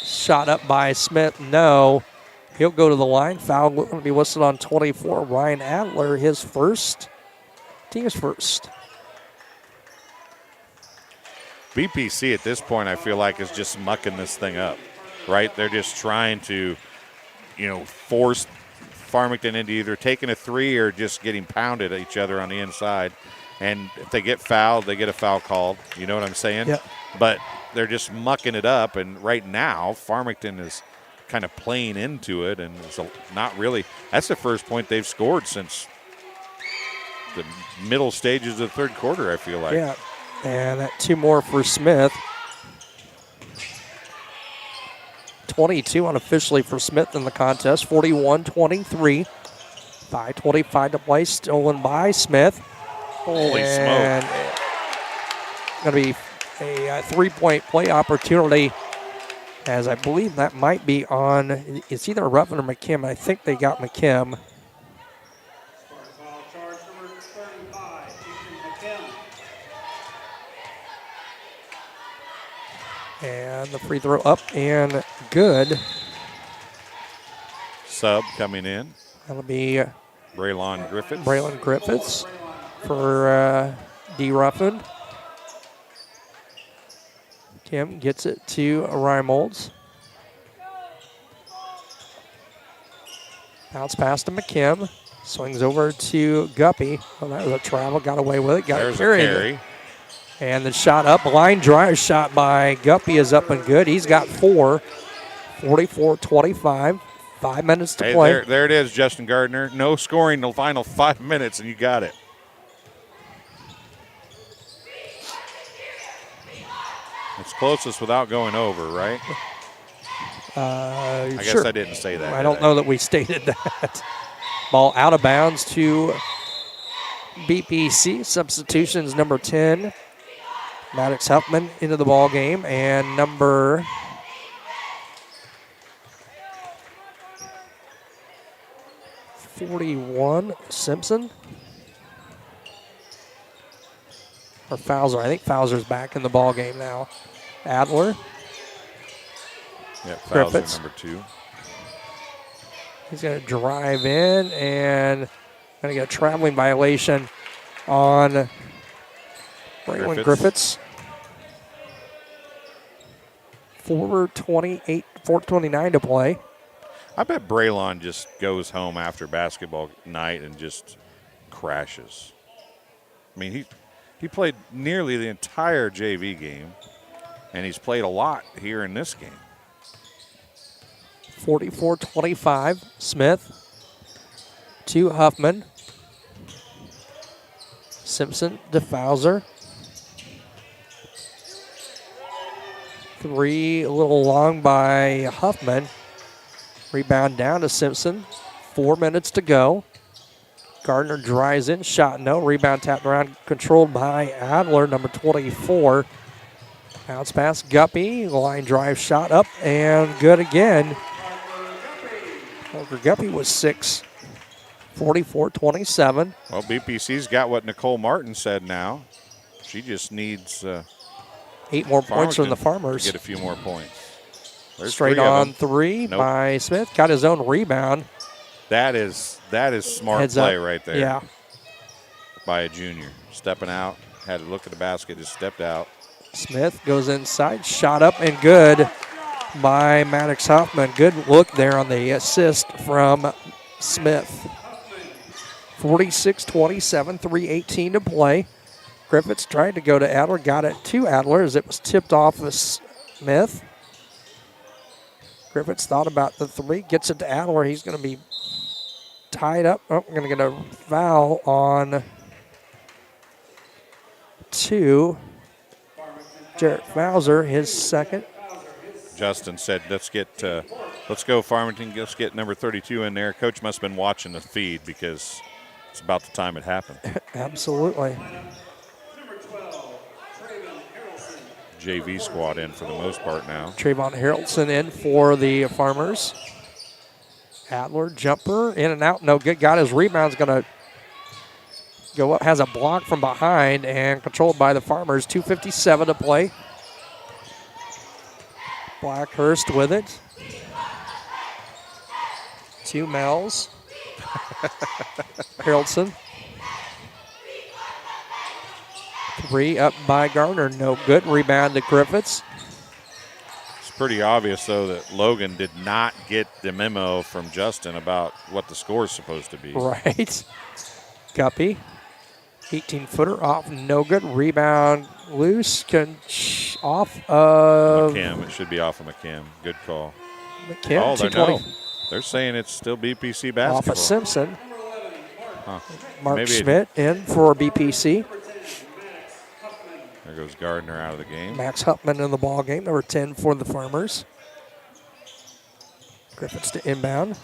[SPEAKER 1] Shot up by Smith, no. He'll go to the line. Foul going to be whistled on 24. Ryan Adler, his first. Team's first.
[SPEAKER 3] BPC at this point, I feel like, is just mucking this thing up, right? They're just trying to, force Farmington into either taking a three or just getting pounded at each other on the inside. And if they get fouled, they get a foul called. You know what I'm saying?
[SPEAKER 1] Yep.
[SPEAKER 3] But they're just mucking it up. And right now, Farmington is kind of playing into it. And it's not really – that's the first point they've scored since the middle stages of the third quarter, I feel like.
[SPEAKER 1] Yeah. And that two more for Smith. 22 unofficially for Smith in the contest. 41-23. 5:25 to play. Stolen by Smith.
[SPEAKER 3] Holy
[SPEAKER 1] and
[SPEAKER 3] smoke.
[SPEAKER 1] Going to be a three-point play opportunity, as I believe that might be on, it's either Ruffin or McKim. I think they got McKim.
[SPEAKER 2] Foul charge number 35, Ethan McKim.
[SPEAKER 1] And the free throw up and good.
[SPEAKER 3] Sub coming in.
[SPEAKER 1] That'll be
[SPEAKER 3] Braylon Griffiths.
[SPEAKER 1] Braylon Griffiths for D. Ruffin. Kim gets it to Reimolds. Bounce pass to McKim. Swings over to Guppy. Oh, that was a travel. Got away with it. Got
[SPEAKER 3] There's
[SPEAKER 1] it carried.
[SPEAKER 3] a carry.
[SPEAKER 1] And the shot up. Line drive shot by Guppy is up and good. He's got four. 44-25. 5 minutes to play.
[SPEAKER 3] There it is, Justin Gardner. No scoring the final 5 minutes, and you got it. It's closest without going over, right? I guess I didn't say that.
[SPEAKER 1] I don't know that we stated that. Ball out of bounds to BPC. Substitutions number 10. Maddox Huffman into the ball game, and number 41, Simpson. Or Fowler. I think Fowler's back in the ball game now. Adler.
[SPEAKER 3] Yeah, Fowler
[SPEAKER 1] Griffiths.
[SPEAKER 3] number 2.
[SPEAKER 1] He's going to drive in and going to get a traveling violation on Braylon Griffiths. 4:29 to play.
[SPEAKER 3] I bet Braylon just goes home after basketball night and just crashes. I mean, he played nearly the entire JV game, and he's played a lot here in this game.
[SPEAKER 1] 44-25, Smith to Huffman. Simpson to Fowler. Three a little long by Huffman. Rebound down to Simpson. 4 minutes to go. Gardner drives in, shot no. Rebound tapped around, controlled by Adler, number 24. Bounce pass, Guppy. Line drive shot up and good again. Parker Guppy was 6. 44-27.
[SPEAKER 3] Well, BPC's got what Nicole Martin said now. She just needs
[SPEAKER 1] 8 more points from the Farmers.
[SPEAKER 3] To get a few more points. There's
[SPEAKER 1] Straight on three by Smith. Got his own rebound.
[SPEAKER 3] That is smart
[SPEAKER 1] Heads
[SPEAKER 3] play
[SPEAKER 1] up.
[SPEAKER 3] right there.
[SPEAKER 1] Yeah.
[SPEAKER 3] By a junior. Stepping out, had to look at the basket, just stepped out.
[SPEAKER 1] Smith goes inside, shot up and good by Maddox Hoffman. Good look there on the assist from Smith. 46-27, 3:18 to play. Griffiths tried to go to Adler, got it to Adler as it was tipped off of Smith. Griffiths thought about the three, gets it to Adler. He's going to be tied up. Oh, we're going to get a foul on to Jarrett Bowser, his second.
[SPEAKER 3] Justin said, let's go Farmington, let's get number 32 in there. Coach must have been watching the feed because it's about the time it happened.
[SPEAKER 1] Absolutely.
[SPEAKER 3] JV squad in for the most part now.
[SPEAKER 1] Trayvon Harrelson in for the Farmers. Adler, jumper, in and out, no good. Got his rebound's going to go up, has a block from behind and controlled by the Farmers. 2:57 to play. Blackhurst with it. 2 Mells. Harrelson. 3 up by Garner, no good. Rebound to Griffiths.
[SPEAKER 3] It's pretty obvious, though, that Logan did not get the memo from Justin about what the score is supposed to be.
[SPEAKER 1] Right. Guppy, 18-footer off, no good. Rebound loose, off of
[SPEAKER 3] McKim. It should be off of McKim. Good call.
[SPEAKER 1] McKim.
[SPEAKER 3] Oh,
[SPEAKER 1] 220.
[SPEAKER 3] They're saying it's still BPC basketball.
[SPEAKER 1] Off of Simpson.
[SPEAKER 3] Huh.
[SPEAKER 1] Mark
[SPEAKER 3] Maybe
[SPEAKER 1] Schmidt in for BPC.
[SPEAKER 3] There goes Gardner out of the game.
[SPEAKER 1] Max Huffman in the ball game, number 10 for the Farmers. Griffiths to inbound.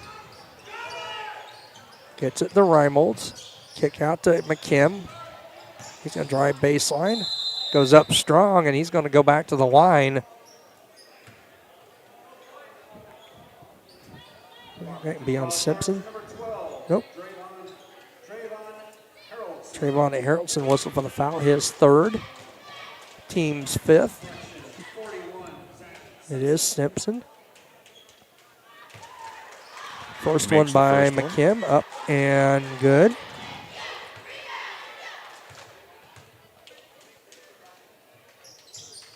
[SPEAKER 1] Gets it to Reimolds. Kick out to McKim. He's going to drive baseline. Goes up strong, and he's going to go back to the line. Okay, be on Simpson. Nope. Trayvon Harrelson whistle for the foul. His third. Team's 5th. It is Simpson. First one by McKim, up and good.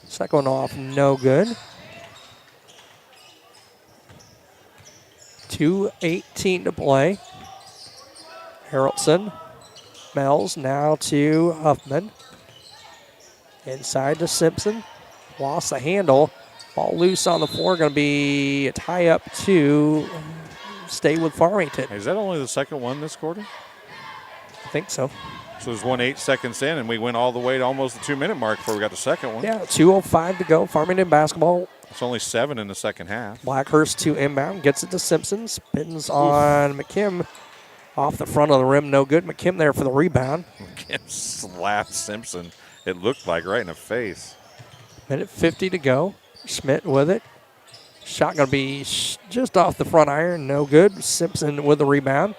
[SPEAKER 1] Second one off, no good. 2:18 to play. Harrelson. Mells now to Huffman. Inside to Simpson. Lost the handle. Ball loose on the floor. Going to be a tie-up to stay with Farmington.
[SPEAKER 3] Is that only the second one this quarter?
[SPEAKER 1] I think so.
[SPEAKER 3] So there's 8 seconds in, and we went all the way to almost the 2-minute mark before we got the second one.
[SPEAKER 1] Yeah, 2:05 to go. Farmington basketball.
[SPEAKER 3] It's only 7 in the second half.
[SPEAKER 1] Blackhurst to inbound. Gets it to Simpson. Spins on McKim. Off the front of the rim. No good. McKim there for the rebound.
[SPEAKER 3] McKim slapped Simpson. It looked like right in the face.
[SPEAKER 1] Minute 50 to go. Schmidt with it. Shot going to be just off the front iron. No good. Simpson with the rebound.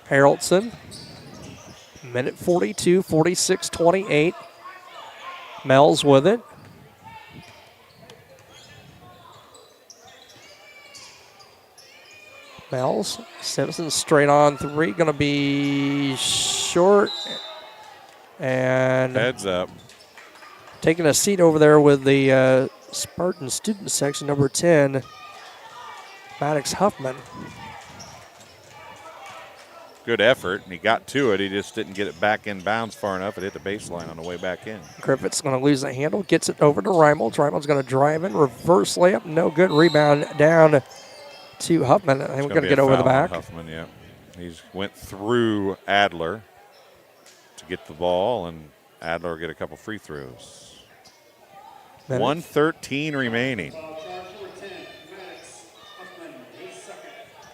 [SPEAKER 1] Harrelson. Minute 42, 46-28. Mells with it. Mells. Simpson straight on 3. Going to be short. And
[SPEAKER 3] heads up.
[SPEAKER 1] Taking a seat over there with the Spartan student section, number 10, Maddox Huffman.
[SPEAKER 3] Good effort, and he got to it. He just didn't get it back in bounds far enough. It hit the baseline on the way back in.
[SPEAKER 1] Griffith's going to lose the handle. Gets it over to Reimolds. Reimolds going to drive in. Reverse layup. No good. Rebound down to Huffman. And we're going to get over the back.
[SPEAKER 3] Huffman, yeah. He went through Adler to get the ball, and Adler will get a couple free throws. 1:13 remaining.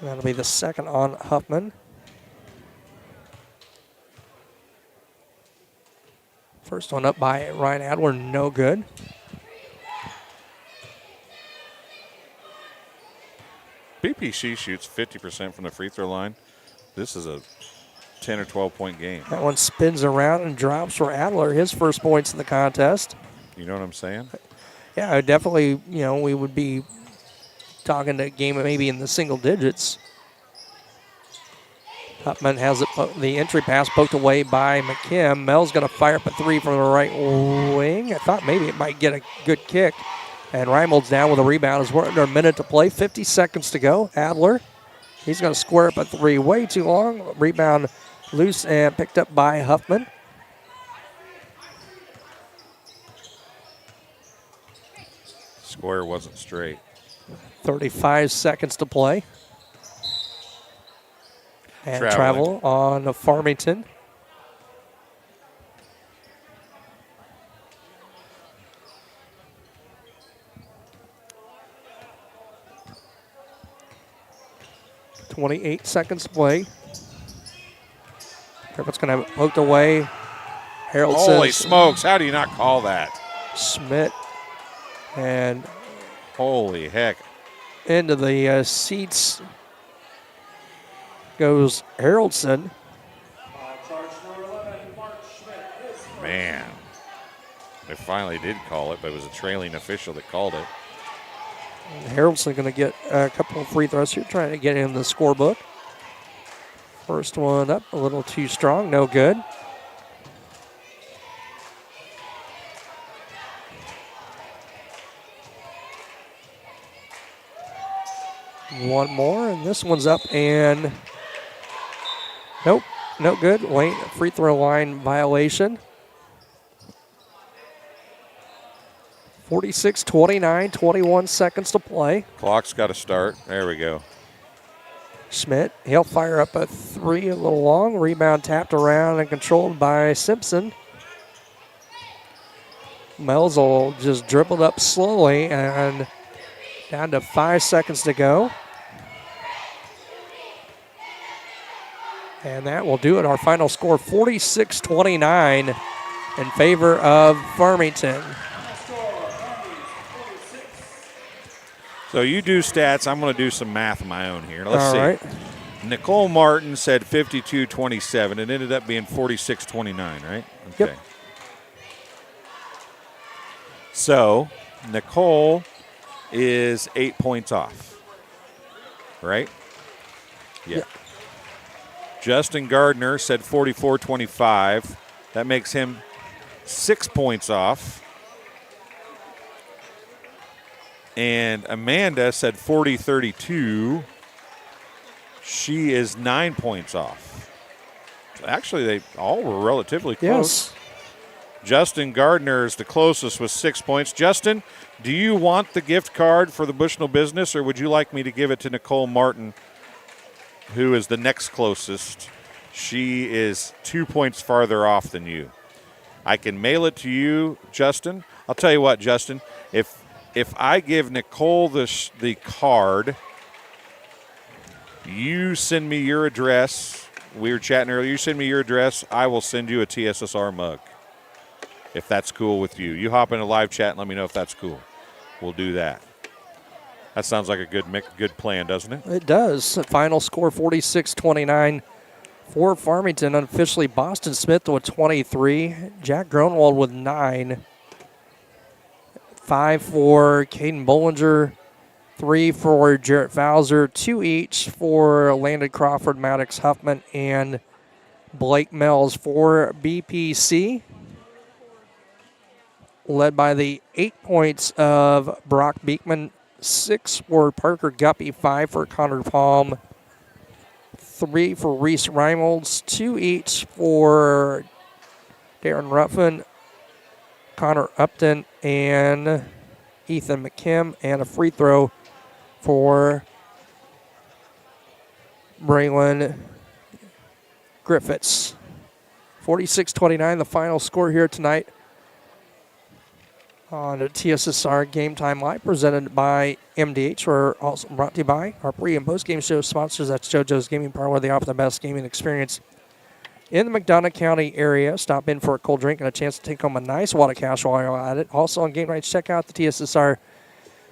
[SPEAKER 1] That'll be the second on Huffman. First one up by Ryan Adler, no good.
[SPEAKER 3] BPC shoots 50% from the free throw line. This is a 10 or 12 point game.
[SPEAKER 1] That one spins around and drops for Adler, his first points in the contest.
[SPEAKER 3] You know what I'm saying?
[SPEAKER 1] Yeah, definitely, we would be talking a game maybe in the single digits. Huffman has it, the entry pass poked away by McKim. Mel's going to fire up a 3 from the right wing. I thought maybe it might get a good kick. And Reimolds down with a rebound as we're under a minute to play. 50 seconds to go. Adler, he's going to square up a 3 way too long. Rebound loose and picked up by Huffman.
[SPEAKER 3] Square wasn't straight.
[SPEAKER 1] 35 seconds to play. And travel on Farmington. 28 seconds to play. Griffith's going to have it poked away. Harold
[SPEAKER 3] Holy
[SPEAKER 1] says
[SPEAKER 3] smokes, how do you not call that?
[SPEAKER 1] Schmidt. And
[SPEAKER 3] holy heck.
[SPEAKER 1] into the seats goes Haroldson.
[SPEAKER 3] Man, they finally did call it, but it was a trailing official that called it.
[SPEAKER 1] And Haroldson going to get a couple of free throws here, trying to get in the scorebook. First one up, a little too strong, no good. One more, and this one's up, and nope, no good. Lane free throw line violation. 46-29, 21 seconds to play.
[SPEAKER 3] Clock's got to start. There we go.
[SPEAKER 1] Schmidt, he'll fire up a three, a little long. Rebound tapped around and controlled by Simpson. Mel's will just dribbled up slowly, and down to 5 seconds to go. And that will do it. Our final score, 46-29 in favor of Farmington.
[SPEAKER 3] So you do stats. I'm going to do some math of my own here. Let's
[SPEAKER 1] All
[SPEAKER 3] see.
[SPEAKER 1] right.
[SPEAKER 3] Nicole Martin said 52-27. It ended up being 46-29, right? Okay.
[SPEAKER 1] Yep.
[SPEAKER 3] So Nicole is 8 points off, right? Yeah.
[SPEAKER 1] Yep.
[SPEAKER 3] Justin Gardner said 44-25. That makes him 6 points off. And Amanda said 40-32. She is 9 points off. So actually, they all were relatively close.
[SPEAKER 1] Yes.
[SPEAKER 3] Justin Gardner is the closest with 6 points. Justin, do you want the gift card for the Bushnell business, or would you like me to give it to Nicole Martin, who is the next closest? She is 2 points farther off than you. I can mail it to you, Justin. I'll tell you what, Justin, if I give Nicole the card, you send me your address. We were chatting earlier. You send me your address, I will send you a TSSR mug, if that's cool with you. You hop in a live chat and let me know if that's cool. We'll do that. That sounds like a good plan, doesn't it?
[SPEAKER 1] It does. Final score, 46-29 for Farmington. Unofficially, Boston Smith with 23. Jack Gronwald with 9. 5 for Caden Bollinger, 3 for Jarrett Fowler, 2 each for Landon Crawford, Maddox Huffman, and Blake Mells for BPC. Led by the 8 points of Brock Beekman, 6 for Parker Guppy, 5 for Connor Palm, 3 for Reese Reimolds, 2 each for Darren Ruffin, Connor Upton, and Ethan McKim, and a free throw for Braylon Griffiths. 46-29, the final score here tonight on the TSSR Game Time Live, presented by MDH. We're also brought to you by our pre- and post-game show sponsors. That's JoJo's Gaming Parlor, where they offer the best gaming experience in the McDonough County area. Stop in for a cold drink and a chance to take home a nice wad of cash while you're at it. Also on game nights, check out the TSSR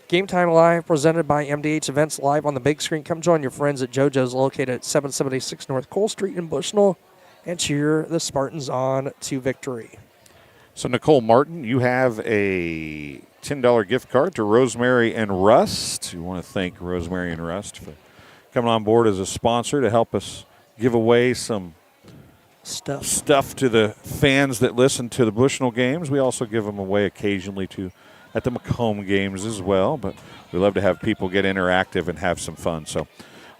[SPEAKER 1] Game Time Live, presented by MDH Events, live on the big screen. Come join your friends at JoJo's, located at 776 North Cole Street in Bushnell, and cheer the Spartans on to victory.
[SPEAKER 3] So, Nicole Martin, you have a $10 gift card to Rosemary and Rust. We want to thank Rosemary and Rust for coming on board as a sponsor to help us give away some stuff to the fans that listen to the Bushnell games. We also give them away occasionally at the Macomb games as well, but we love to have people get interactive and have some fun. So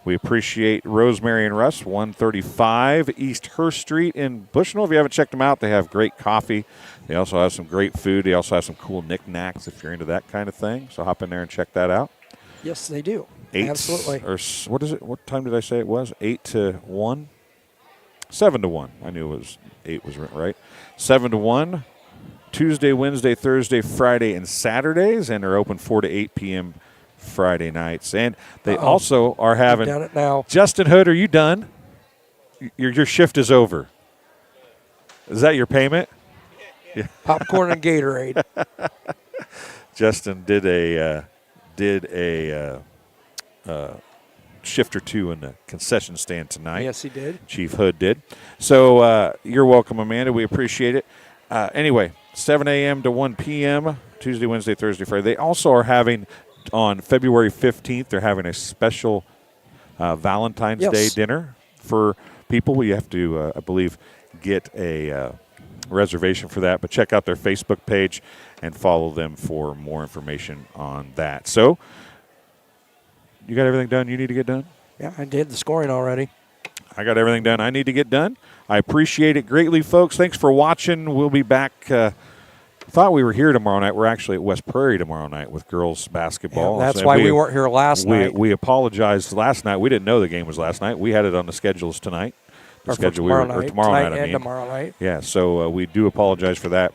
[SPEAKER 3] we appreciate Rosemary and Russ, 135 East Hurst Street in Bushnell. If you haven't checked them out, they have great coffee. They also have some great food. They also have some cool knickknacks if you're into that kind of thing. So hop in there and check that out.
[SPEAKER 1] Yes, they do. Absolutely.
[SPEAKER 3] Or what is it? What time did I say it was? 8 to 1? 7 to 1. I knew it was 8 was right. 7 to 1. Tuesday, Wednesday, Thursday, Friday, and Saturdays, and they're open 4 to 8 p.m. Friday nights. And they also are having.
[SPEAKER 1] Done it now.
[SPEAKER 3] Justin Hood, are you done? Your shift is over. Is that your payment? Yeah.
[SPEAKER 1] Popcorn and Gatorade.
[SPEAKER 3] Justin did a shift or two in the concession stand tonight.
[SPEAKER 1] Yes, he did.
[SPEAKER 3] Chief Hood did. So you're welcome, Amanda. We appreciate it. Anyway, 7 a.m. to 1 p.m., Tuesday, Wednesday, Thursday, Friday. They also are having, on February 15th, they're having a special Valentine's Day dinner for people. We have to, I believe, get a reservation for that. But check out their Facebook page and follow them for more information on that. So, you got everything done you need to get done?
[SPEAKER 1] Yeah, I did the scoring already.
[SPEAKER 3] I got everything done I need to get done. I appreciate it greatly, folks. Thanks for watching. We'll be back. Thought we were here tomorrow night. We're actually at West Prairie tomorrow night with girls basketball.
[SPEAKER 1] Yeah, that's why we weren't here last night.
[SPEAKER 3] We apologized last night. We didn't know the game was last night. We had it on the schedules tonight.
[SPEAKER 1] Or tomorrow night. Tomorrow night.
[SPEAKER 3] Yeah, so we do apologize for that.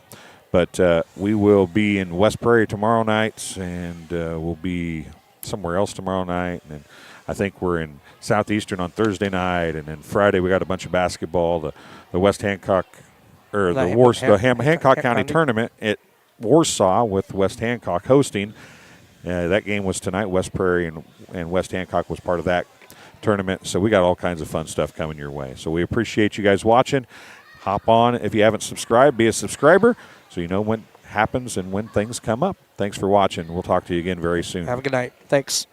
[SPEAKER 3] But we will be in West Prairie tomorrow night, and we'll be somewhere else tomorrow night. And I think we're in Southeastern on Thursday night, and then Friday we got a bunch of basketball. The West Hancock, or the Hancock County tournament at Warsaw with West Hancock hosting. That game was tonight. West Prairie and West Hancock was part of that tournament. So we got all kinds of fun stuff coming your way. So we appreciate you guys watching. Hop on. If you haven't subscribed, be a subscriber so you know when happens and when things come up. Thanks for watching. We'll talk to you again very soon.
[SPEAKER 1] Have a good night. Thanks.